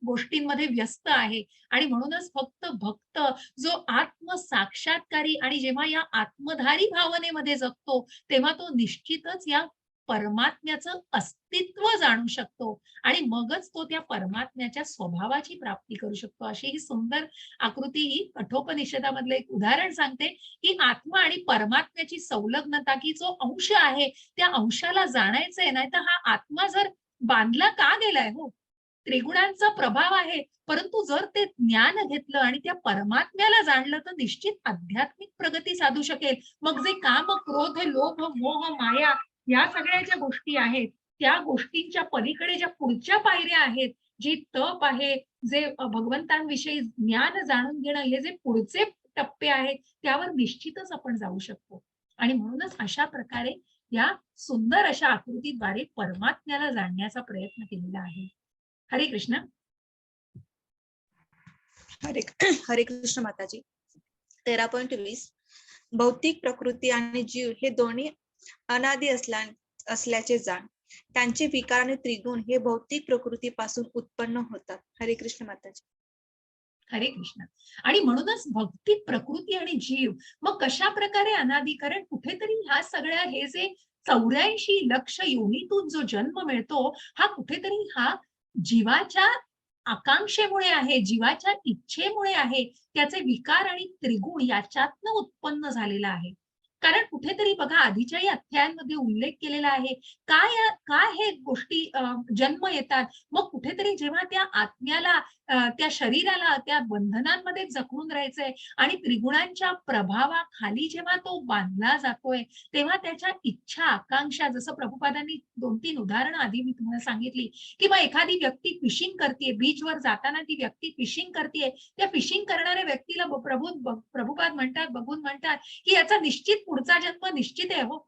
गोष्टींमध्ये व्यस्त आहे. आणि म्हणूनच फक्त भक्त जो आत्मसाक्षात्कारी आणि जेव्हा या आत्मधारी भावनेमध्ये जगतो, तेव्हा तो निश्चितच या परमात्म्याचं अस्तित्व जाणू शकतो. आणि मगच तो त्या परमात्म्याच्या स्वभावाची प्राप्ती करू शकतो. अशी ही सुंदर आकृती ही कठोपनिषदामधलं एक उदाहरण सांगते की आत्मा आणि परमात्म्याची संलग्नता, की जो अंश आहे त्या अंशाला जाणायचंय. नाही तर हा आत्मा जर बांधला का गेलाय हो? त्रिगुणांचा प्रभाव आहे, परंतु जर ते ज्ञान घेतलं आणि त्या परमात्म्याला जाणलं तर निश्चित आध्यात्मिक प्रगती साधू शकेल. मग जे काम, क्रोध, लोभ, मोह, माया या सगळ्या ज्या गोष्टी आहेत, त्या गोष्टींच्या पलीकडे ज्या पुढच्या पायऱ्या आहेत, जी तप आहे, जे भगवंतांविषयी ज्ञान जाणून घेणं, हे जे पुढचे टप्पे आहेत, त्यावर निश्चितच आपण जाऊ शकतो. आणि म्हणूनच अशा प्रकारे या सुंदर अशा आकृतीद्वारे परमात्म्याला जाणण्याचा प्रयत्न केलेला आहे. हरे कृष्ण. हरे हरे कृष्ण माताजी. 13.20 भौतिक प्रकृती आणि जीव हे दोन्ही अनादी असल्याचे जाण. त्यांचे विकार आणि त्रिगुण हे भौतिक प्रकृतीपासून उत्पन्न होतात. हरे कृष्ण माताजी. हरे कृष्ण. आणि म्हणूनच भौतिक प्रकृती आणि जीव मग कशा प्रकारे अनादी, कारण कुठेतरी ह्या सगळ्या हे जे 84 लक्ष योनीतून जो जन्म मिळतो, हा कुठेतरी हा जीवाच्या आकांक्षेमुळे आहे, जीवाच्या इच्छेमुळे आहे. त्याचे विकार आणि त्रिगुण याच्यातनं उत्पन्न झालेला आहे. कारण कुठेतरी बघा आधीच्याही अध्यायांमध्ये उल्लेख केलेला आहे, काय हे गोष्टी जन्म येतात. मग कुठेतरी जेव्हा त्या आत्म्याला, त्या शरीराला त्या बंधनांमध्ये जखडून राहायचंय आणि त्रिगुणांच्या प्रभावाखाली जेव्हा तो बांधला जातोय, तेव्हा त्याच्या इच्छा, आकांक्षा, जसं प्रभुपादांनी 2-3 उदाहरणं आधी मी तुम्हाला सांगितली, की मग एखादी व्यक्ती फिशिंग करते, बीचवर जाताना ती व्यक्ती फिशिंग करते, त्या फिशिंग करणाऱ्या व्यक्तीला प्रभुपाद म्हणतात, बघून म्हणतात की याचा निश्चित पुढचा जन्म निश्चित आहे हो.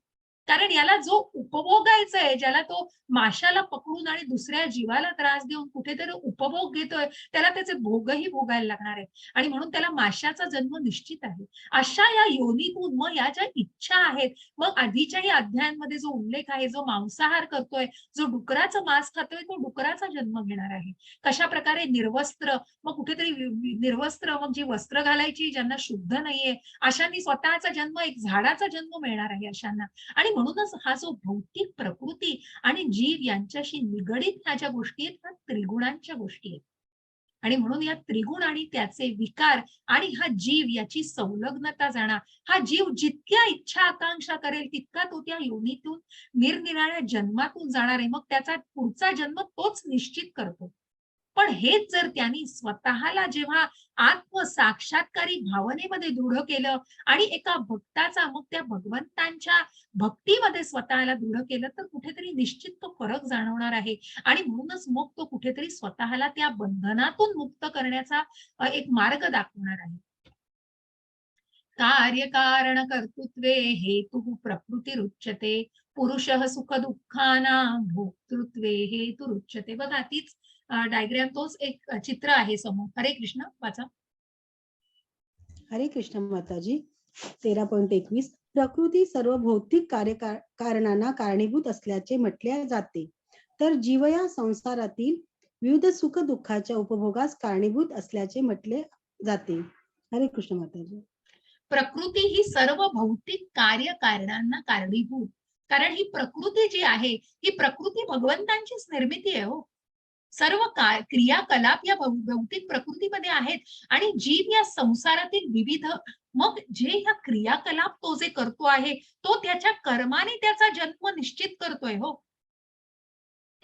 कारण याला जो उपभोगायचा आहे, ज्याला तो माशाला पकडून आणि दुसऱ्या जीवाला त्रास देऊन कुठेतरी उपभोग घेतोय, त्याला त्याचे भोगही भोगायला लागणार आहे. आणि म्हणून त्याला माशाचा जन्म निश्चित आहे. अशा या योनीतून मग या ज्या इच्छा आहेत, मग आधीच्याही अध्यायांमध्ये जो उल्लेख आहे, जो मांसाहार करतोय, जो डुकराचं मांस खातोय, तो डुकराचा जन्म घेणार आहे. कशा प्रकारे निर्वस्त्र, मग कुठेतरी निर्वस्त्र, मग जी वस्त्र घालायची ज्यांना शुद्ध नाहीये, अशांनी स्वतःचा जन्म, एक झाडाचा जन्म मिळणार आहे अशांना. आणि म्हणूनच हा जो भौतिक प्रकृती आणि जीव यांच्याशी निगडीत ह्या ज्या गोष्टी आहेत, ह्या त्रिगुणांच्या गोष्टी आहेत. आणि म्हणून या त्रिगुण आणि त्याचे विकार आणि हा जीव याची संलग्नता जाणा. हा जीव जितक्या इच्छा आकांक्षा करेल तितका तो त्या योनीतून निरनिराळ्या जन्मातून जाणार आहे. मग त्याचा पुढचा जन्म तोच निश्चित करतो. पण हेच जर त्यांनी स्वतःला जेव्हा आत्मसाक्षात्कारी भावनेमध्ये दृढ केलं आणि एका भक्ताचा, मग त्या भगवंतांच्या भक्तीमध्ये स्वतःला दृढ केलं, तर कुठेतरी निश्चित तो फरक जाणवणार आहे. आणि म्हणूनच मग तो कुठेतरी स्वतःला त्या बंधनातून मुक्त करण्याचा एक मार्ग दाखवणार आहे. कार्यकारण कर्तृत्वे हेतु प्रकृतिरुच्यते पुरुषः सुख दुःखानां भोक्तृत्वे हेतुरुच्यते. बघा तीच डायग्राम, तोच एक चित्र आहे समोर. हरे कृष्ण. वाचा. हरे कृष्ण माताजी. 13.21 प्रकृती सर्व भौतिक कारणांना कारणीभूत असल्याचे म्हटले जाते, तर जीव या संसारातील विविध सुख दुःखाच्या उपभोगास कारणीभूत असल्याचे म्हटले जाते. हरे कृष्ण माताजी. प्रकृती ही सर्व भौतिक कार्यकारणांना कारणीभूत, कारण ही प्रकृती जी आहे, ही प्रकृती भगवंतांचीच निर्मिती आहे हो. सर्व क्रियाकलाप या भौतिक प्रकृतीमध्ये आहेत. आणि जीव या संसारातील विविध, मग जे ह्या क्रियाकलाप तो जे करतो आहे, तो त्याच्या कर्माने त्याचा जन्म निश्चित करतोय हो.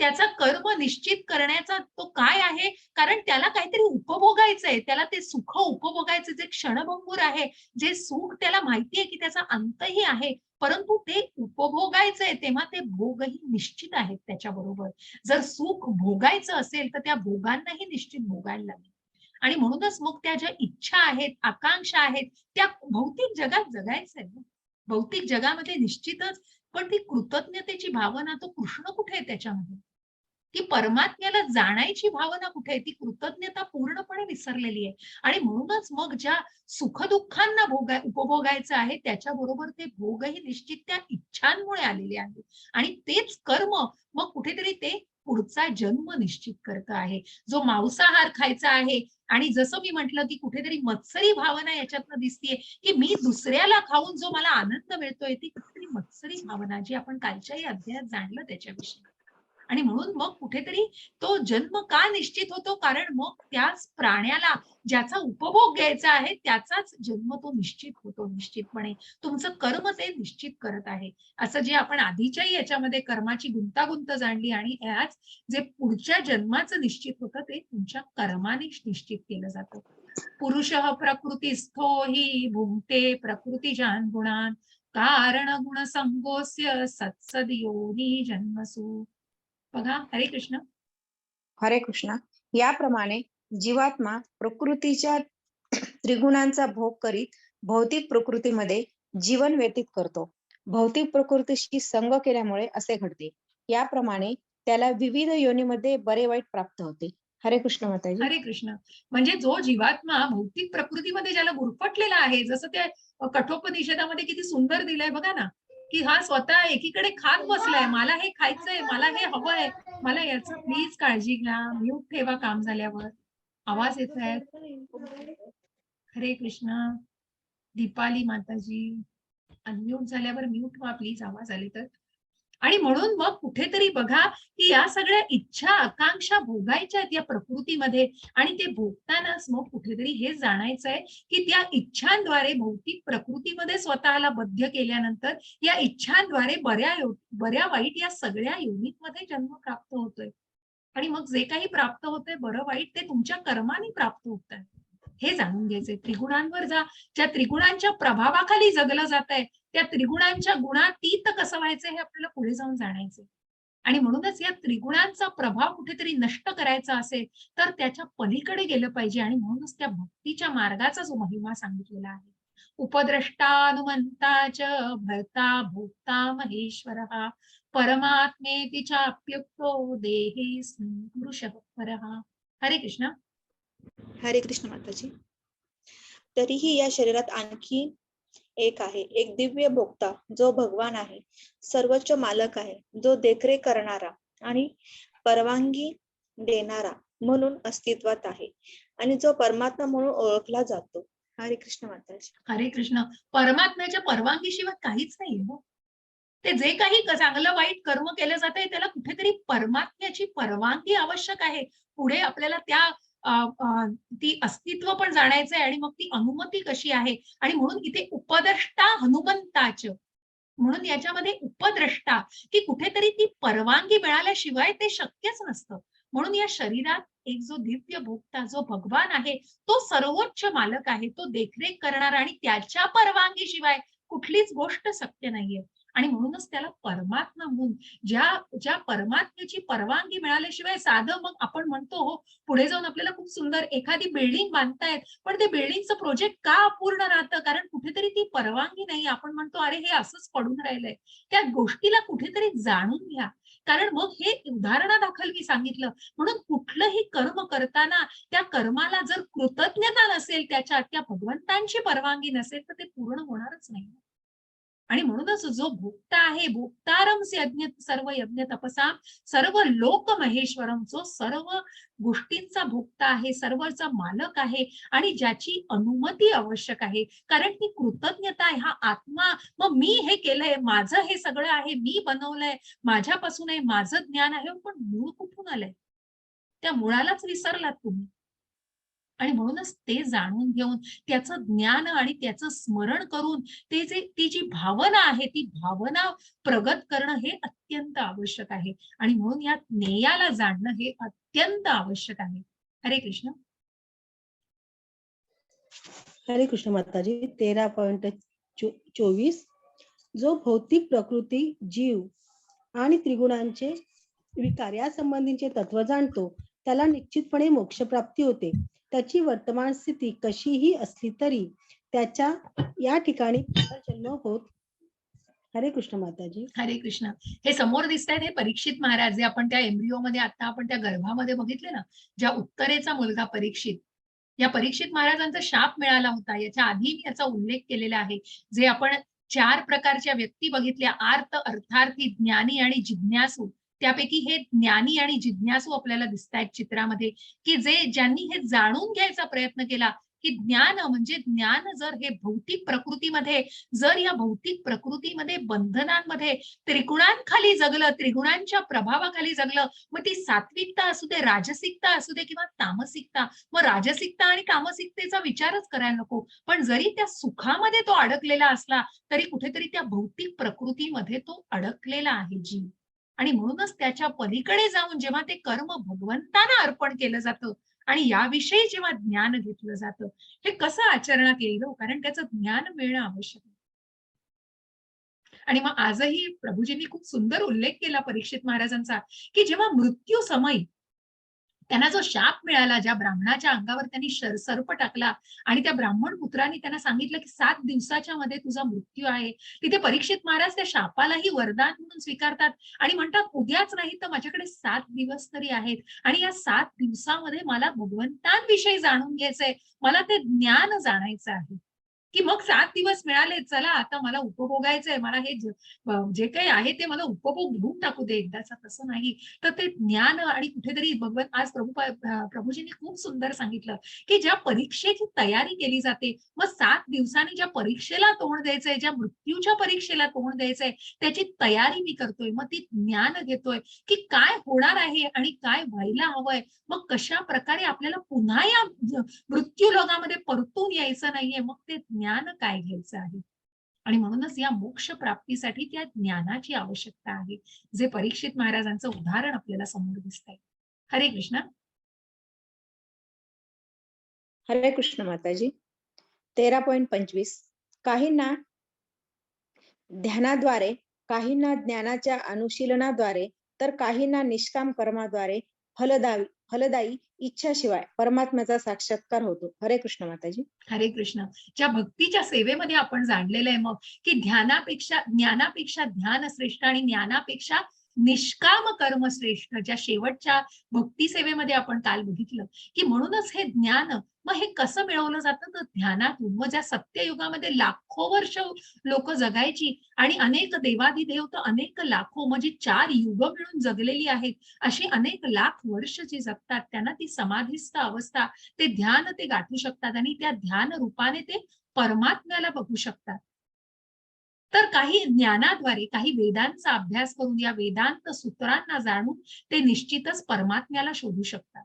त्याचा कर्म निश्चित करण्याचा तो काय आहे, कारण त्याला काहीतरी उपभोगायचंय, त्याला ते सुख उपभोगायचं, जे क्षणभंगूर आहे, जे सुख त्याला माहितीये की त्याचा अंतही आहे, परंतु ते उपभोगायचंय, तेव्हा ते भोगही निश्चित आहेत त्याच्याबरोबर. जर सुख भोगायचं असेल तर त्या भोगांनाही निश्चित भोगायला लागेल. आणि म्हणूनच मग त्या ज्या इच्छा आहेत, आकांक्षा आहेत, त्या भौतिक जगात जगायचंय. भौतिक जगामध्ये निश्चितच, पण ती कृतज्ञतेची भावना, तो कृष्ण कुठे आहे त्याच्यामध्ये, ती परमात्म्याला जाणायची भावना कुठे आहे, ती कृतज्ञता पूर्णपणे विसरलेली आहे. आणि म्हणूनच मग ज्या सुखदुःखांना उपभोगायचं आहे, त्याच्याबरोबर ते भोगही निश्चित त्या इच्छांमुळे आलेले आहेत. आणि तेच कर्म मग कुठेतरी ते पुढचा जन्म निश्चित करत आहे. जो मांसाहार खायचा आहे, आणि जसं मी म्हटलं की कुठेतरी मत्सरी भावना याच्यातनं दिसतीये, की मी दुसऱ्याला खाऊन जो मला आनंद मिळतोय, ती कुठेतरी मत्सरी भावना, जी आपण कालच्याही अध्यायात जाणलं त्याच्याविषयी. आणि म्हणून मग कुठेतरी तो जन्म का निश्चित होतो, कारण मग त्याच प्राण्याला ज्याचा उपभोग घ्यायचा आहे त्याचाच जन्म तो निश्चित होतो निश्चितपणे. तुमचं कर्म ते निश्चित करत आहे. असं जे आपण आधीच्याही याच्यामध्ये कर्माची गुंतागुंत जाणली आणि ह्याच जे पुढच्या जन्माचं निश्चित होतं ते तुमच्या कर्माने निश्चित केलं जातं. पुरुषः प्रकृतिस्थो हि भुंक्ते प्रकृतिजान् गुणान् कारण गुण संगोस्य सत्सद योनी जन्मसु. बघा, हरे कृष्ण. हरे कृष्ण. याप्रमाणे जीवात्मा प्रकृतीच्या त्रिगुणांचा भोग करीत भौतिक प्रकृतीमध्ये जीवन व्यतीत करतो. भौतिक प्रकृतीशी संग केल्यामुळे असे घडते. याप्रमाणे त्याला विविध योनीमध्ये बरे वाईट प्राप्त होते. हरे कृष्ण माताजी. हरे कृष्ण. म्हणजे जो जीवात्मा भौतिक प्रकृतीमध्ये ज्याला गुरफटलेला आहे, जसं ते कठोपनिषदामध्ये किती सुंदर दिलंय बघा ना, की हा स्वतः एकीकडे खात बसलाय, मला हे खायचंय, मला हे हवंय, मला याचं प्लीज काळजी घ्या, म्यूट ठेवा काम झाल्यावर. आवाज येत आहे. हरे कृष्ण. दीपाली माताजी, अनम्यूट झाल्यावर म्यूट व्हा प्लीज, आवाज आले तर. आणि म्हणून मग कुठेतरी बघा की या सगळ्या इच्छा आकांक्षा भोगायच्या आहेत या प्रकृतीमध्ये, आणि ते भोगतानाच मग कुठेतरी हे जाणायचंय की त्या इच्छांद्वारे भौतिक प्रकृतीमध्ये स्वतःला बद्ध केल्यानंतर या इच्छांद्वारे बऱ्या वाईट या सगळ्या योनीमध्ये जन्म प्राप्त होतोय. आणि मग जे काही प्राप्त होतंय बरं वाईट ते तुमच्या कर्माने प्राप्त होत आहे, हे जाणून घ्यायचंय. त्रिगुणांवर ज्या त्रिगुणांच्या प्रभावाखाली जगलं जात आहे त्या त्रिगुणांच्या गुणातीत कसं व्हायचं हे आपल्याला पुढे जाऊन जाणायचंय. आणि म्हणूनच या त्रिगुणांचा प्रभाव कुठेतरी नष्ट करायचा असेल तर त्याच्या पलीकडे गेलं पाहिजे, आणि म्हणूनच त्या भक्तीच्या मार्गाचा जो महिमा सांगितलेला आहे. उपद्रष्टानुमंता च भर्ता भोक्ता महेश्वरः परमात्मेति चाप्युक्तो देहेऽस्मिन् पुरुषः परः. हरे कृष्ण. हरे कृष्ण माताजी. तरीही या शरीरात आणखी एक आहे, एक दिव्य भोक्ता जो भगवान आहे, सर्वोच्च मालक आहे, जो देखरेख करणारा आणि परवानगी देणारा म्हणून अस्तित्वात आहे आणि जो परमात्मा म्हणून ओळखला जातो. हरे कृष्ण माताजी. हरे कृष्ण. परमात्म्याच्या परवानगीशिवाय काहीच नाही हो. ते जे काही चांगलं वाईट कर्म केलं जातंय त्याला कुठेतरी परमात्म्याची परवानगी आवश्यक आहे. पुढे आपल्याला त्या ती अस्तित्व पण जाणायचंय आणि मग ती अनुमती कशी आहे. आणि म्हणून इथे उपद्रष्टा हनुमंताच, म्हणून याच्यामध्ये उपद्रष्टा की कुठेतरी ती परवानगी मिळाल्याशिवाय ते शक्यच नसतं. म्हणून या शरीरात एक जो दिव्य भोक्ता जो भगवान आहे तो सर्वोच्च मालक आहे, तो देखरेख करणार, आणि त्याच्या परवानगीशिवाय कुठलीच गोष्ट शक्य नाहीये. आणि म्हणूनच त्याला परमात्मा म्हणून ज्या परमात्म्याची परवानगी मिळाल्याशिवाय साधं मग आपण म्हणतो हो पुढे जाऊन आपल्याला खूप सुंदर एखादी बिल्डिंग बांधतायत पण ते बिल्डिंगचं प्रोजेक्ट का अपूर्ण राहतं, कारण कुठेतरी ती परवानगी नाही. आपण म्हणतो अरे हे असंच पडून राहिलंय. त्या गोष्टीला कुठेतरी जाणून घ्या, कारण मग हे उदाहरणादाखल मी सांगितलं. म्हणून कुठलंही कर्म करताना त्या कर्माला जर कृतज्ञता नसेल, त्याच्यात त्या भगवंतांची परवानगी नसेल तर ते पूर्ण होणारच नाही. आणि म्हणूनच जो भोक्ता आहे, भोक्तारम यज्ञ सर्व यज्ञ तपसा सर्व लोक महेश्वरम, जो सर्व गोष्टींचा भोक्ता आहे, सर्वचा मालक आहे आणि ज्याची अनुमती आवश्यक आहे. कारण ती कृतज्ञता आहे, हा आत्मा, मग मी हे केलंय, माझं हे सगळं आहे, मी बनवलंय, माझ्यापासून आहे, माझं ज्ञान आहे, पण मूळ कुठून आलंय? त्या मुळालाच विसरलात तुम्ही. आणि म्हणूनच ते जाणून घेऊन त्याचं ज्ञान आणि त्याचं स्मरण करून ती जी भावना आहे ती भावना प्रगत करणं हे अत्यंत आवश्यक आहे. आणि म्हणून या ज्ञेयाला जाणणं हे अत्यंत आवश्यक आहे. हरे कृष्ण. हरे कृष्ण माताजी. 13.24 जो भौतिक प्रकृती, जीव आणि त्रिगुणांचे विकार या संबंधीचे तत्व जाणतो त्याला निश्चितपणे मोक्षप्राप्ती होते. त्याची वर्तमान स्थिती कशीही असली तरी त्याच्या या ठिकाणी जन्म होत. हरे कृष्ण माताजी. हरे कृष्ण. हे समोर दिसत आहेत हे परीक्षित महाराज, जे आपण त्या एम्ब्रिओ मध्ये आता आपण त्या गर्भामध्ये बघितले ना, ज्या उत्तरेचा मुलगा परीक्षित, या परीक्षित महाराजांचा शाप मिळाला होता. याच्या आधी मी याचा उल्लेख केलेला आहे. जे आपण 4 प्रकारच्या व्यक्ती बघितल्या, आर्त, अर्थार्थी, ज्ञानी आणि जिज्ञासू. त्यापैकी हे ज्ञानी आणि जिज्ञासू आपल्याला दिसत आहेत चित्रामध्ये, की ज्यांनी हे जाणून घ्यायचा प्रयत्न केला की ज्ञान म्हणजे ज्ञान जर हे भौतिक प्रकृतीमध्ये, जर या भौतिक प्रकृतीमध्ये बंधनांमध्ये त्रिगुणांखाली जगलं, त्रिगुणांच्या प्रभावाखाली जगलं, मग ती सात्विकता असू दे, राजसिकता असू दे किंवा तामसिकता, मग राजसिकता आणि तामसिकतेचा विचारच करायला नको. पण जरी त्या सुखामध्ये तो अडकलेला असला तरी कुठेतरी त्या भौतिक प्रकृतीमध्ये तो अडकलेला आहे जीव. आणि म्हणूनच त्याच्या पलीकडे जाऊन जेव्हा ते कर्म भगवंतांना अर्पण केलं जातं आणि याविषयी जेव्हा ज्ञान घेतलं जातं, हे कसं आचरणात येईल हो? कारण त्याचं ज्ञान मिळणं आवश्यक आहे. आणि मग आजही प्रभूजींनी खूप सुंदर उल्लेख केला परीक्षित महाराजांचा, की जेव्हा मृत्यू समयी त्यांना जो शाप मिळाला, ज्या ब्राह्मणाच्या अंगावर त्यांनी सर्प टाकला आणि त्या ब्राह्मण पुत्रांनी त्यांना सांगितलं की 7 दिवसाच्या मध्ये तुझा मृत्यू आहे. तिथे परीक्षित महाराज त्या शापालाही वरदान म्हणून स्वीकारतात आणि म्हणतात उद्याच नाही तर माझ्याकडे 7 दिवस तरी आहेत आणि या 7 दिवसामध्ये मला भगवंतांविषयी जाणून घ्यायचंय, मला ते ज्ञान जाणायचं आहे. की मग 7 दिवस मिळाले, चला आता मला उपभोगायचंय, मला हे जे काही आहे ते मला उपभोग घेऊन टाकू दे एकदाचा, तसं नाही. तर ते ज्ञान आणि कुठेतरी भगवंत आज प्रभूजींनी खूप सुंदर सांगितलं की ज्या परीक्षेची तयारी केली जाते, मग 7 दिवसांनी ज्या परीक्षेला तोंड द्यायचंय, ज्या मृत्यूच्या परीक्षेला तोंड द्यायचंय, त्याची तयारी मी करतोय. मग ती ज्ञान घेतोय की काय होणार आहे आणि काय व्हायला हवंय, मग कशा प्रकारे आपल्याला पुन्हा या मृत्यू लोकामध्ये परतून यायचं नाहीये, मग ते ज्ञान काय घ्यायचं आहे. आणि म्हणूनच या मोक्ष प्राप्तीसाठी त्या ज्ञानाची आवश्यकता आहे, जे परीक्षित महाराजांचं उदाहरण आपल्याला समोर दिसतंय. हरे कृष्ण. हरे कृष्ण माताजी. 13.25 काहींना ध्यानाद्वारे, काहींना ज्ञानाच्या अनुशीलनाद्वारे, तर काहींना निष्काम कर्माद्वारे फलदायी इच्छाशिवाय परमात्म्याचा साक्षात्कार होतो. हरे कृष्ण माताजी. हरे कृष्ण. ज्या भक्तीच्या सेवेमध्ये आपण जाणलेलं आहे मग की ज्ञानापेक्षा ध्यान श्रेष्ठ आणि ज्ञानापेक्षा निष्काम कर्म श्रेष्ठ, ज्या शेवटच्या भक्ती सेवेमध्ये आपण काल बघितलं की म्हणूनच हे ज्ञान मग हे कसं मिळवलं जातं तर ध्यानातून. मग ज्या सत्ययुगामध्ये लाखो वर्ष लोक जगायची आणि अनेक देवाधिदेव तर अनेक लाखो म्हणजे 4 युग मिळून जगलेली आहेत, अशी अनेक लाख वर्ष जी जगतात त्यांना ती समाधिस्थ अवस्था, ते ध्यान ते गाठू शकतात आणि त्या ध्यान रूपाने ते परमात्म्याला बघू शकतात. तर काही ज्ञानाद्वारे, काही वेदांचा अभ्यास करून या वेदांत सूत्रांना जाणून ते निश्चितच परमात्म्याला शोधू शकतात,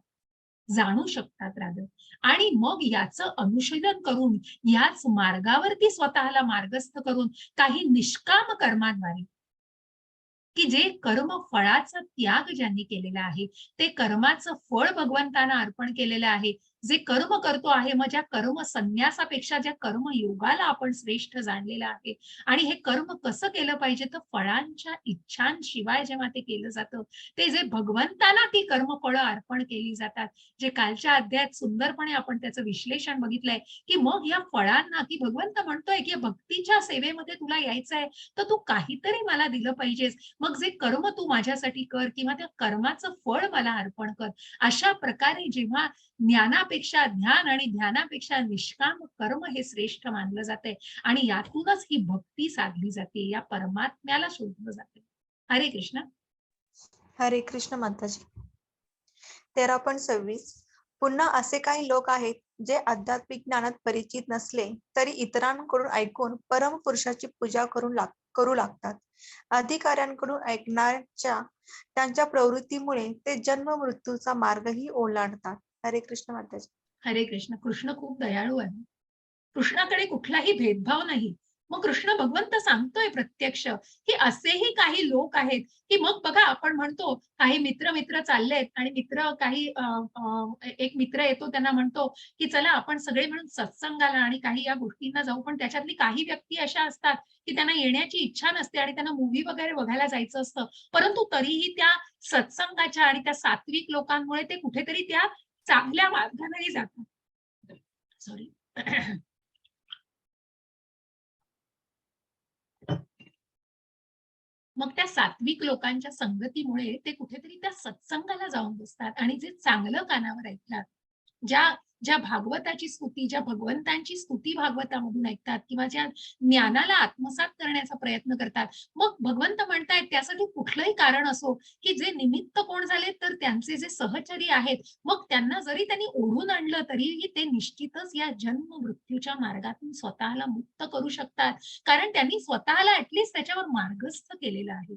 जाणू शकतात रादर. आणि मग याचं अनुशीलन करून याच मार्गावरती स्वतःला मार्गस्थ करून काही निष्काम कर्माद्वारे, की जे कर्म फळाचा त्याग ज्यांनी केलेला आहे, ते कर्माचं फळ भगवंतांना अर्पण केलेलं आहे, जे कर्म करतो आहे, मग ज्या कर्म संन्यासापेक्षा ज्या कर्म योगाला आपण श्रेष्ठ जाणलेलं आहे. आणि हे कर्म कसं केलं पाहिजे तर फळांच्या इच्छांशिवाय जेव्हा ते केलं जातं, ते जे भगवंतांना ती कर्मफळं अर्पण केली जातात, जे कालच्या अध्यायात सुंदरपणे आपण त्याचं विश्लेषण बघितलंय की मग या फळांना, की भगवंत म्हणतोय की भक्तीच्या सेवेमध्ये तुला यायचंय तर तू काहीतरी मला दिलं पाहिजेस, मग जे कर्म तू माझ्यासाठी कर किंवा त्या कर्माचं फळ मला अर्पण कर. अशा प्रकारे जेव्हा ज्ञानापेक्षा ध्यान आणि ध्यानापेक्षा निष्काम कर्म हे श्रेष्ठ मानलं जाते आणि यातूनच ही भक्ती साधली जाते, या परमात्म्याला शोधलं जाते. हरे कृष्ण. हरे कृष्ण माताजी. 13.26 पुन्हा असे काही लोक आहेत जे आध्यात्मिक ज्ञानात परिचित नसले तरी इतरांकडून ऐकून परम पुरुषाची पूजा करू लागतात. अधिकाऱ्यांकडून ऐकण्याच्या त्यांच्या प्रवृत्तीमुळे ते जन्म मृत्यूचा मार्गही ओलांडतात. हरे कृष्ण माताजी. हरे कृष्ण. कृष्ण खूप दयाळू आहे. कृष्णाकडे कुठलाही भेदभाव नाही. मग कृष्ण भगवंत सांगतोय प्रत्यक्ष की असेही काही लोक आहेत, की मग बघा आपण म्हणतो काही मित्र चाललेत आणि एक मित्र येतो, त्यांना म्हणतो की चला आपण सगळे मिळून सत्संगाला आणि काही या गोष्टींना जाऊ. पण त्याच्यातली काही व्यक्ती अशा असतात की त्यांना येण्याची इच्छा नसते आणि त्यांना मूव्ही वगैरे बघायला जायचं असतं, परंतु तरीही त्या सत्संगाच्या आणि त्या सात्विक लोकांमुळे ते कुठेतरी त्या चांगल्या मार्गानेही जातात. सॉरी. मग त्या सात्विक लोकांच्या संगतीमुळे ते कुठेतरी त्या सत्संगाला जाऊन बसतात आणि जे चांगलं कानावर ऐकतात, ज्या भागवताची स्तुती, ज्या भगवंतांची स्तुती भागवतामधून ऐकतात किंवा ज्या ज्ञानाला आत्मसात करण्याचा प्रयत्न करतात, मग भगवंत म्हणतायत त्यासाठी कुठलंही कारण असो, की जे निमित्त कोण झाले तर त्यांचे जे सहचरी आहेत, मग त्यांना जरी त्यांनी ओढून आणलं तरीही ते निश्चितच या जन्म मृत्यूच्या मार्गातून स्वतःला मुक्त करू शकतात. कारण त्यांनी स्वतःला ऍटलीस्ट त्याच्यावर मार्गस्थ केलेलं आहे.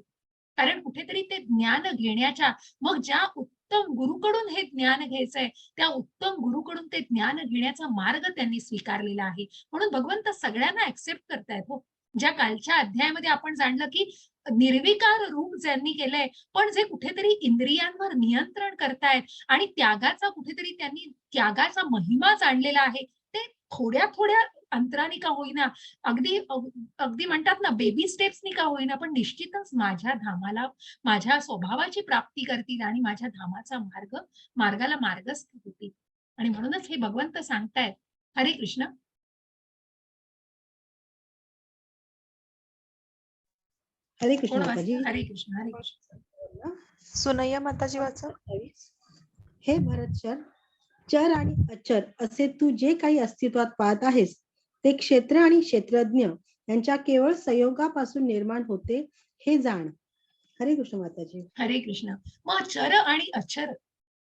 कारण कुठेतरी ते ज्ञान घेण्याच्या, मग ज्या उत्तम गुरुकडून हे ज्ञान घ्यायचंय, त्या उत्तम गुरुकडून ते ज्ञान घेण्याचा मार्ग त्यांनी स्वीकारलेला आहे. म्हणून भगवंत सगळ्यांना ऍक्सेप्ट करतायत हो. ज्या कालच्या अध्यायामध्ये आपण जाणलं की निर्विकार रूप ज्यांनी केलंय, पण जे कुठेतरी इंद्रियांवर नियंत्रण करतायत आणि त्यागाचा कुठेतरी त्यांनी त्यागाचा महिमा जाणलेला आहे, ते थोड्या थोड्या अंतराने का होईना, अगदी अगदी म्हणतात ना बेबी स्टेप्सनी का होईना, पण निश्चितच माझ्या धामाला, माझ्या स्वभावाची प्राप्ती करतील आणि माझ्या धामाचा मार्गाला मार्गस्थ होतील. आणि म्हणूनच हे भगवंत सांगतायत. हरे कृष्ण. हरे कृष्ण कोण माताजी. वाचतं? हरे कृष्ण. हरे कृष्ण. सुनैया माताजी वाचा. हे भरतचर, चर आणि अचर असे तू जे काही अस्तित्वात पाहत आहेस ते क्षेत्र आणि क्षेत्रज्ञ यांच्या केवळ संयोगापासून निर्माण होते हे जाण. हरे कृष्ण माताजी. हरे कृष्ण. मग चर आणि अचर,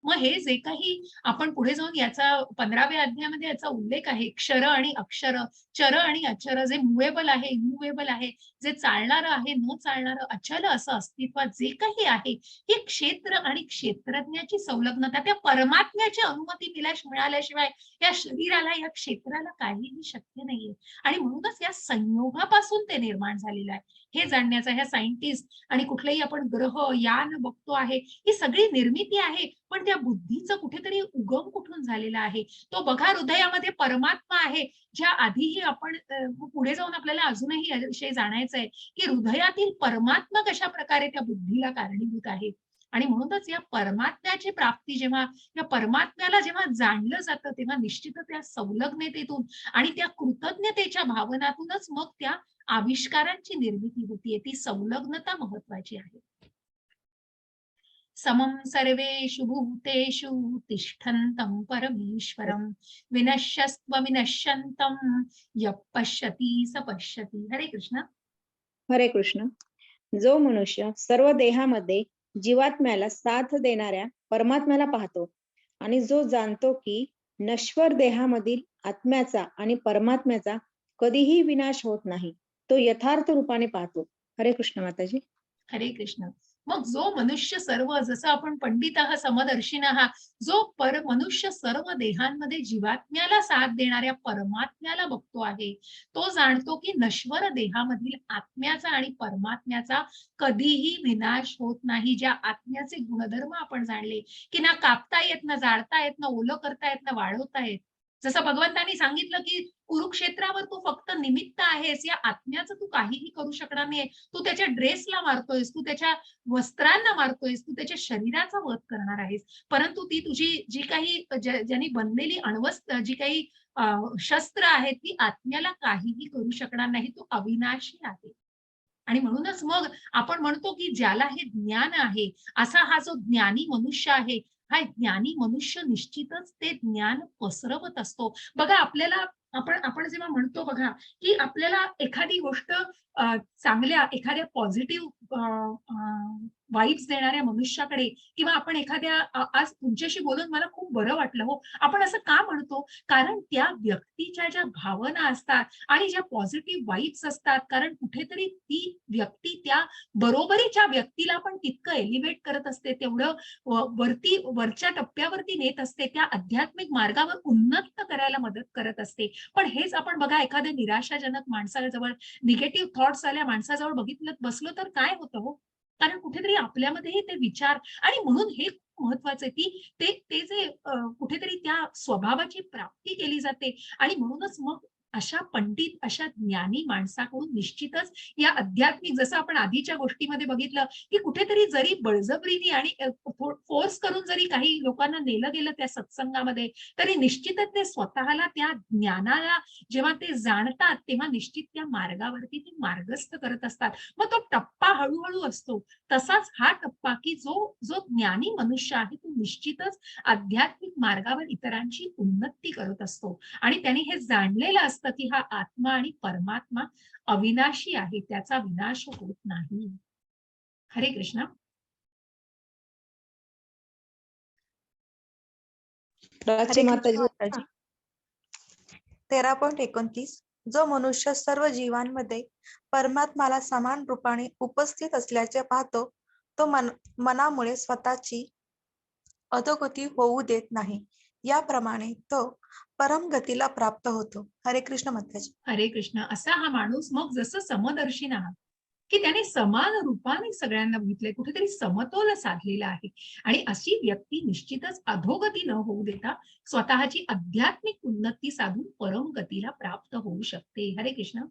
मग हे जे काही आपण पुढे जाऊन याचा 15व्या अध्यायामध्ये याचा उल्लेख आहे, क्षर आणि अक्षर, चर आणि अचर, जे मुवेबल आहे, इमुवेबल आहे, जे चालणारं आहे, न चालणारं, अचल असं अस्तित्वात जे काही आहे, हे क्षेत्र आणि क्षेत्रज्ञाची संलग्नता, त्या परमात्म्याची अनुमती मिळाल्याशिवाय या शरीराला, या क्षेत्राला काहीही शक्य नाहीये. आणि म्हणूनच या संयोगापासून ते निर्माण झालेलं आहे. हे जाणण्याचा ह्या सायंटिस्ट आणि कुठलेही आपण ग्रह यान बघतो आहे, ही सगळी निर्मिती आहे, पण त्या बुद्धीचं कुठेतरी उगम कुठून झालेला आहे. तो बघा हृदयामध्ये परमात्मा आहे, ज्या आधीही आपण पुढे जाऊन आपल्याला अजूनही या विषयी जाणायचं आहे, की हृदयातील परमात्मा कशा प्रकारे त्या बुद्धीला कारणीभूत आहे. आणि म्हणूनच या परमात्म्याची प्राप्ती, जेव्हा या परमात्म्याला जेव्हा जाणलं जातं, तेव्हा निश्चितच त्या संलग्नतेतून आणि त्या कृतज्ञतेच्या भावनातूनच मग त्या आविष्कारांची निर्मिती होतीये. ती संलग्नता महत्वाची आहे. समं सर्वेषु भूतेषु तिष्ठन्तं परमेश्वरं विनश्यस्त्व विनश्यन्तं यः पश्यति स पश्यति. हरे कृष्ण. हरे कृष्ण. जो मनुष्य सर्व देहामध्ये जीवात्म्याला साथ देणाऱ्या परमात्म्याला पाहतो आणि जो जाणतो की नश्वर देहामधील आत्म्याचा आणि परमात्म्याचा कधीही विनाश होत नाही, तो यथार्थ रूपाने पाहतो. हरे कृष्ण माताजी. हरे कृष्ण. मग जो मनुष्य सर्व, जसं आपण पंडितः समदर्शिनः, जो मनुष्य सर्व देहांमध्ये जीवात्म्याला साथ देणाऱ्या परमात्म्याला बघतो आहे, तो जाणतो की नश्वर देहामधील आत्म्याचा आणि परमात्म्याचा कधीही विनाश होत नाही. ज्या आत्म्याचे गुणधर्म आपण जाणले की ना कापता येत, ना जाळता येत, ना ओलं करता येत, ना वाढवता येत. जसं भगवंतांनी सांगितलं की कुरुक्षेत्रावर तू फक्त निमित्त आहेस, या आत्म्याचं तू काहीही करू शकणार नाही. तू त्याच्या ड्रेसला मारतोयस, तू त्याच्या वस्त्रांना मारतोयस, तू त्याच्या शरीराचा वध करणार आहेस, परंतु ती तुझी जी काही ज्यांनी बनलेली अण्वस्त्र, जी काही शस्त्र आहेत, ती आत्म्याला काहीही करू शकणार नाही. तो अविनाशी आहे. आणि म्हणूनच मग आपण म्हणतो की ज्याला हे ज्ञान आहे, असा हा जो ज्ञानी मनुष्य आहे, हा ज्ञानी मनुष्य निश्चितच ते ज्ञान पसरवत असतो. बघा आपल्याला, आपण जेव्हा म्हणतो बघा की आपल्याला एखादी गोष्ट चांगल्या, एखाद्या पॉझिटिव्ह वाईब्स देणाऱ्या मनुष्याकडे, किंवा आपण एखाद्या आज तुमच्याशी बोलून मला खूप बरं वाटलं हो, आपण असं का म्हणतो? कारण त्या व्यक्तीच्या ज्या भावना असतात आणि ज्या पॉझिटिव्ह वाईब्स असतात, कारण कुठेतरी ती व्यक्ती त्या बरोबरीच्या व्यक्तीला पण तितकं एलिव्हेट करत असते, तेवढं वरच्या टप्प्यावरती नेत असते, त्या आध्यात्मिक मार्गावर उन्नत करायला मदत करत असते. पण हेच आपण बघा एखाद्या निराशाजनक माणसाजवळ, निगेटिव्ह थॉट्स आल्या माणसाजवळ बघितलं बसलो तर काय होतं हो? कारण कुठेतरी आपल्यामध्येही ते विचार, आणि म्हणून हे महत्वाचं आहे की ते जे कुठेतरी त्या स्वभावाची प्राप्ती केली जाते. आणि म्हणूनच मग अशा पंडित, अशा ज्ञानी माणसाकडून निश्चितच या आध्यात्मिक, जसं आपण आधीच्या गोष्टीमध्ये बघितलं की कुठेतरी जरी बळजबरीने आणि फोर्स करून जरी काही लोकांना नेलं गेलं त्या सत्संगामध्ये, तरी निश्चितच ते स्वतःला त्या ज्ञानाला जेव्हा ते जाणतात तेव्हा निश्चित त्या मार्गावरती ते मार्गस्थ करत असतात. मग तो टप्पा हळूहळू असतो. तसाच हा टप्पा की जो जो ज्ञानी मनुष्य आहे तो निश्चितच आध्यात्मिक मार्गावर इतरांची उन्नती करत असतो आणि त्यांनी हे जाणलेलं असतं की हा आत्मा आणि परमात्मा अविनाशी आहे, त्याचा विनाश होत नाही. हरे कृष्ण. प्राची हरे कृष्ण माताजी. माताजी. 13.29 जो मनुष्य सर्व जीवांमध्ये परमात्माला समान रूपाने उपस्थित असल्याचे पाहतो तो मनामुळे स्वतःची अधोगती होऊ देत नाही. याप्रमाणे तो परमगतीला प्राप्त होतो. हरे कृष्ण माताजी. हरे कृष्ण. असा हा माणूस मग जसं समदर्शीन आहात की त्याने समान रूपाने सगळ्यांना बघितलंय, कुठेतरी समतोल साधलेला आहे आणि अशी व्यक्ती निश्चितच अधोगती न होऊ देता स्वतःची आध्यात्मिक उन्नती साधून परमगतीला प्राप्त होऊ शकते. हरे कृष्ण.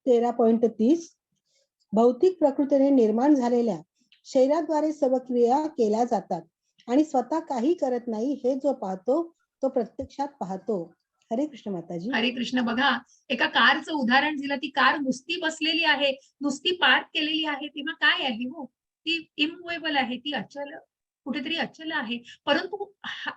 13.30 भौतिक प्रकृतीने निर्माण झालेल्या शरीराद्वारे सर्व क्रिया केल्या जातात आणि स्वतः काही करत नाही हे जो पाहतो तो प्रत्यक्षात पाहतो. हरे कृष्ण माताजी. हरे कृष्ण. बघा, एका कारचं उदाहरण दिलं. ती कार नुसती बसलेली आहे, नुसती पार्क केलेली आहे, तेव्हा काय आहे हो, ती इमूव्हेबल आहे, ती अचल, कुठेतरी अचल आहे. परंतु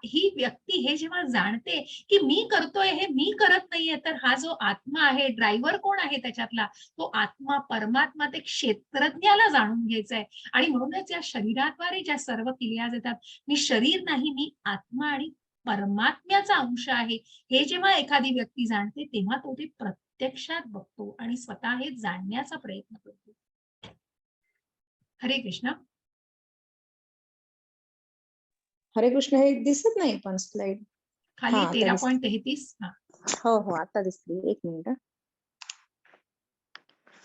ही व्यक्ती हे जेव्हा जाणते की मी करतोय हे मी करत नाहीये, तर हा जो आत्मा आहे, ड्रायव्हर कोण आहे त्याच्यातला, तो आत्मा परमात्मा, ते क्षेत्रज्ञाला जाणून घ्यायचंय. आणि म्हणूनच या शरीराद्वारे ज्या सर्व क्रिया जातात, मी शरीर नाही, मी आत्मा आणि परमात्म्याचा अंश आहे, हे जेव्हा एखादी व्यक्ती जाणते तेव्हा तो ते प्रत्यक्षात बघतो आणि स्वतः हे जाणण्याचा प्रयत्न करतो. हरे कृष्ण. हरे कृष्ण. हे दिसत नाही पण स्लाइड. खाली हा, आता 13.33. हो हो, आता दिसली. एक मिनिट.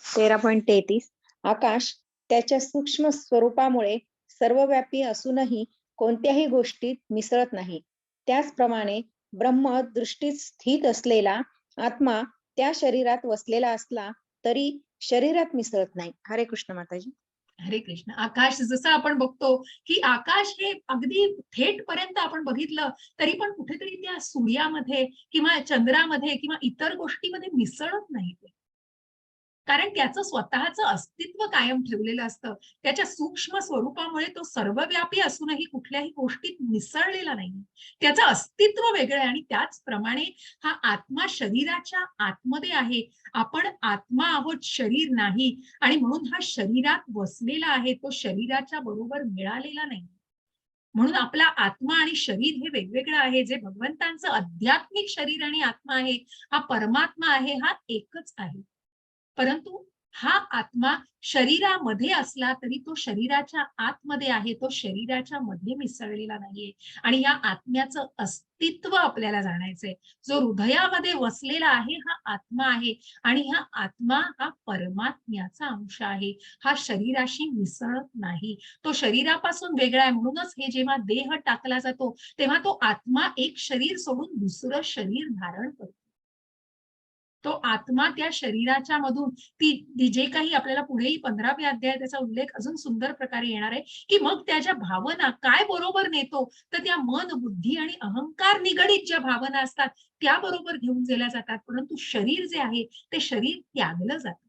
13.33 आकाश त्याच्या सूक्ष्म स्वरूपामुळे सर्वव्यापी असूनही कोणत्याही गोष्टीत मिसळत नाही. त्याचप्रमाणे ब्रह्म दृष्टीत स्थित असलेला आत्मा त्या शरीरात वसलेला असला तरी शरीरात मिसळत नाही. हरे कृष्ण माताजी. हरे कृष्ण. आकाश जसं आपण बघतो की आकाश हे अगदी थेट पर्यंत आपण बघितलं तरी पण कुठेतरी त्या सूर्यामध्ये किंवा चंद्रामध्ये किंवा इतर गोष्टीमध्ये मिसळत नाही ते, कारण त्याचं स्वतःचं अस्तित्व कायम ठेवलेलं असतं. त्याच्या सूक्ष्म स्वरूपामुळे तो सर्वव्यापी असूनही कुठल्याही गोष्टीत मिसळलेला नाही. त्याचं अस्तित्व वेगळं आहे आणि त्याचप्रमाणे हा आत्मा शरीराच्या आतमध्ये आहे. आपण आत्मा आहोत, शरीर नाही. आणि म्हणून हा शरीरात वसलेला आहे, तो शरीराच्या बरोबर मिळालेला नाही. म्हणून आपला आत्मा आणि शरीर हे वेगवेगळं आहे. जे भगवंतांचं आध्यात्मिक शरीर आणि आत्मा आहे, हा परमात्मा आहे, हा एकच आहे. परंतु हा आत्मा शरीरामध्ये असला तरी तो शरीराच्या आतमध्ये आहे, तो शरीराच्या मध्ये मिसळलेला नाहीये. आणि या आत्म्याचं अस्तित्व आपल्याला जाणायचंय. जो हृदयामध्ये वसलेला आहे हा आत्मा आहे आणि हा आत्मा हा परमात्म्याचा अंश आहे. हा शरीराशी मिसळत नाही, तो शरीरापासून वेगळा आहे. म्हणूनच हे जेव्हा देह टाकला जातो तेव्हा तो आत्मा एक शरीर सोडून दुसरं शरीर धारण करतो. तो आत्मा त्या शरीराच्या मधून ती जे काही आपल्याला पुढेही 15व्या अध्यायात त्याचा उल्लेख अजून सुंदर प्रकारे येणार आहे की मग त्याच्या भावना काय बरोबर नेतो, तर त्या मन, बुद्धी आणि अहंकार निगडीत ज्या भावना असतात त्या बरोबर घेऊन गेल्या जातात. परंतु शरीर जे आहे ते शरीर त्यागलं जातं.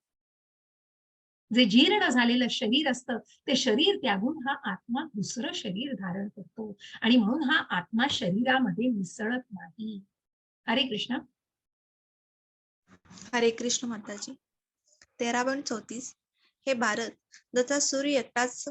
जे जीर्ण झालेलं शरीर असतं ते शरीर त्यागून हा आत्मा दुसरं शरीर धारण करतो आणि म्हणून हा आत्मा शरीरामध्ये मिसळत नाही. हरे कृष्ण. हरे कृष्ण माताजी. 13.34 हे भारत जसा सूर्य एकटाच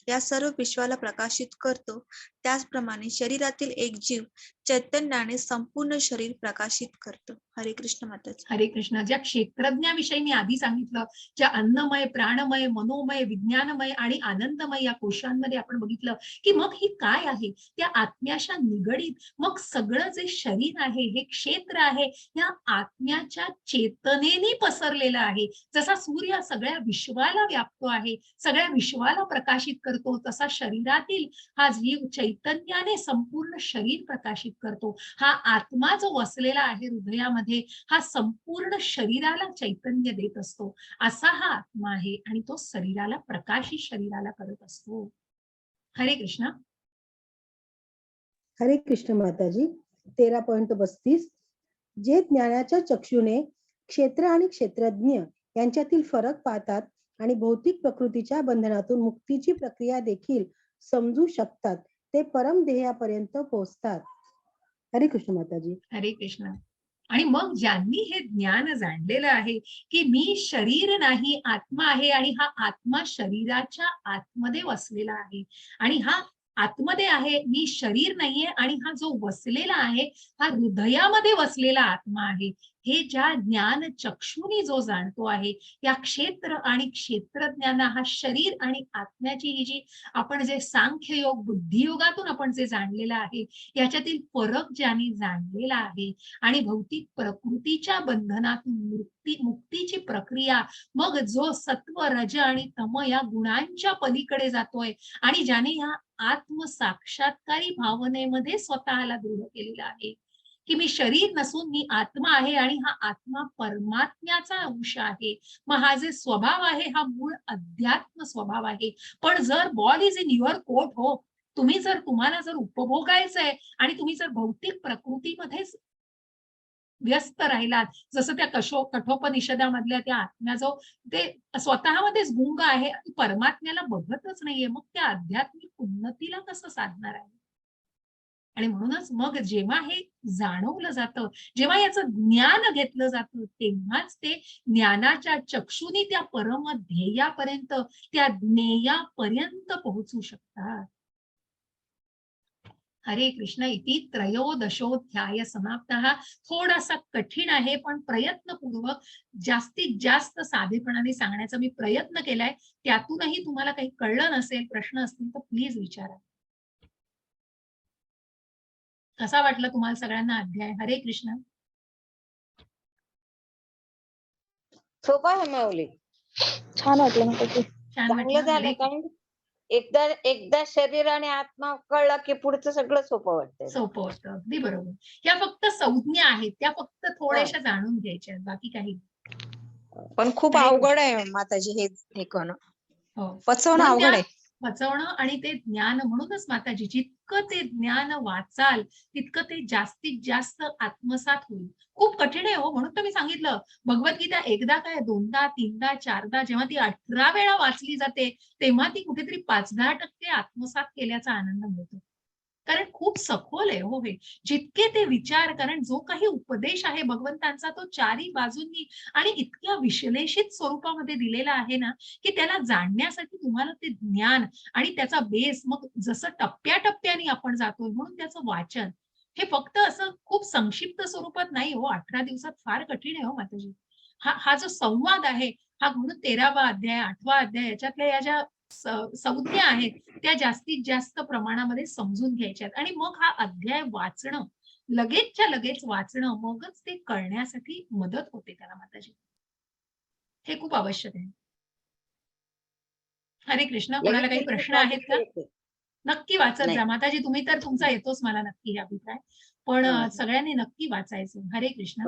या सर्व विश्वाला प्रकाशित करतो त्याचप्रमाणे शरीरातील एक जीव चैतन्याने संपूर्ण शरीर प्रकाशित करतो. हरे कृष्ण माताजी. हरे कृष्ण. ज्या क्षेत्रज्ञाविषयी मी आधी सांगितलं, ज्या अन्नमय, प्राणमय, मनोमय, विज्ञानमय आणि आनंदमय या कोशांमध्ये आपण बघितलं की मग ही काय आहे, त्या आत्म्याच्या निगडीत मग सगळं जे शरीर आहे हे क्षेत्र आहे, या आत्म्याच्या चेतनेने पसरलेलं आहे. जसा सूर्य सगळ्या विश्वाला व्यापतो आहे, सगळ्या विश्वाला प्रकाशित करतो, तसा शरीरातील हा जीव चैतन्याने संपूर्ण शरीर प्रकाशित करतो. हा आत्मा जो वसलेला आहे हृदयामध्ये, हा संपूर्ण शरीराला चैतन्य देत असतो. असा हा आत्मा आहे आणि तो शरीराला, प्रकाशित शरीराला करत असतो. हरे कृष्ण. हरे कृष्ण माताजी. 13.32 जे ज्ञानाच्या चक्षुने क्षेत्र आणि क्षेत्रज्ञ यांच्यातील फरक पाहतात आणि भौतिक प्रकृतीच्या बंधनातून मुक्तीची प्रक्रिया देखील समजू शकतात, ते परम ध्येयापर्यंत पोहोचतात. हरे कृष्ण माताजी. हरे कृष्ण. आणि मग ज्यांनी हे ज्ञान जाणलेलं आहे की मी शरीर नाही आत्मा आहे आणि हा आत्मा शरीराच्या आतमध्ये वसलेला आहे आणि हा आतमध्ये आहे, मी शरीर नाहीये आणि हा जो वसलेला आहे हा हृदयामध्ये वसलेला आत्मा आहे, हे ज्या ज्ञान चक्षुनी जो जाणतो आहे, या क्षेत्र आणि क्षेत्रज्ञांना हा शरीर आणि आत्म्याची ही जी आपण जे सांख्ययोग बुद्धियोगातून आपण जे जाणलेलं आहे, याच्यातील फरक ज्यांनी जाणलेला आहे आणि भौतिक प्रकृतीच्या बंधनातून मुक्तीची प्रक्रिया, मग जो सत्व रज आणि तम या गुणांच्या पलीकडे जातोय आणि ज्याने या आत्मसाक्षात्कारी भावनेमध्ये स्वतःला दृढ केलेला आहे की मी शरीर नसून मी आत्मा आहे आणि हा आत्मा परमात्म्याचा अंश आहे. मग हा जे स्वभाव आहे हा मूळ अध्यात्म स्वभाव आहे. पण जर ball is in your court, हो, तुम्हाला जर उपभोगायचंय आणि तुम्ही जर भौतिक प्रकृतीमध्येच व्यस्त राहिलात, जसं त्या कठोपनिषदामधल्या त्या आत्म्या जो ते स्वतःमध्येच गुंग आहे आणि परमात्म्याला बघतच नाहीये, मग त्या आध्यात्मिक उन्नतीला कसं साधणार आहे? आणि म्हणूनच मग जेव्हा हे जाणवलं जातं, जेव्हा याचं ज्ञान घेतलं जातं, तेव्हाच ते ज्ञानाच्या चक्षुनी त्या परम ध्येयापर्यंत, त्या ज्ञेयापर्यंत पोहोचू शकतात. हरे कृष्ण. इति 13 समाप्तः. थोडासा कठीण आहे पण प्रयत्नपूर्वक जास्तीत जास्त साधेपणाने सांगण्याचा मी प्रयत्न केलाय. त्यातूनही तुम्हाला काही कळलं नसेल, प्रश्न असतील तर प्लीज विचारा. कसा वाटला तुम्हाला सगळ्यांना अध्याय? हरे कृष्ण. सोपा आहे माऊली. छान वाटलं माताजी. छान चांगलं वाटलं? झालं. हरे कारण एकदा शरीर आणि आत्मा कळला की पुढचं सगळं सोपं वाटतंय. सोपं होतं. अगदी बरोबर. या फक्त संज्ञा आहेत, त्या फक्त थोड्याशा जाणून घ्यायच्या आहेत, बाकी काही नाही. पण खूप हरे अवघड आहे माताजी हे करणं. हो. पचवणं म्हणून अवघड त्या आहे. पचवणं आणि ते ज्ञान, म्हणूनच माताजी जितकं ते ज्ञान वाचाल तितकं ते जास्तीत जास्त आत्मसात होईल. खूप कठीण आहे हो, म्हणून तर मी सांगितलं भगवद्गीता एकदा काय, दोनदा, तीनदा, चारदा, जेव्हा ती 18 वेळा वाचली जाते तेव्हा ती कुठेतरी 5-10% आत्मसात केल्याचा आनंद मिळतो. कारण खूप सखोल आहे हो हे. जितके ते विचार, कारण जो काही उपदेश आहे भगवंतांचा तो चारी बाजूंनी आणि इतक्या विश्लेषित स्वरूपामध्ये दिलेला आहे ना, की त्याला जाणण्यासाठी तुम्हाला ते ज्ञान आणि त्याचा बेस, मग जसं टप्प्याटप्प्याने आपण जातोय म्हणून त्याचं वाचन हे फक्त असं खूप संक्षिप्त स्वरूपात नाही हो. 18 दिवसात फार कठीण आहे हो माताजी. हा जो संवाद आहे, हा म्हणून 13वा अध्याय, 8वा अध्याय, याच्यातल्या या ज्या संज्ञा आहेत त्या जास्तीत जास्त प्रमाणामध्ये समजून घ्यायच्यात आणि मग हा अध्याय वाचणं, लगेचच्या लगेच वाचणं, मगच ते कळण्यासाठी मदत होते त्याला माताजी. हे खूप आवश्यक आहे. हरे कृष्ण. कोणाला काही प्रश्न आहेत का? नक्की वाचत जा माताजी. तुम्ही तर तुमचा येतोच मला नक्की हे अभिप्राय, पण सगळ्यांनी नक्की वाचायचं. हरे कृष्ण.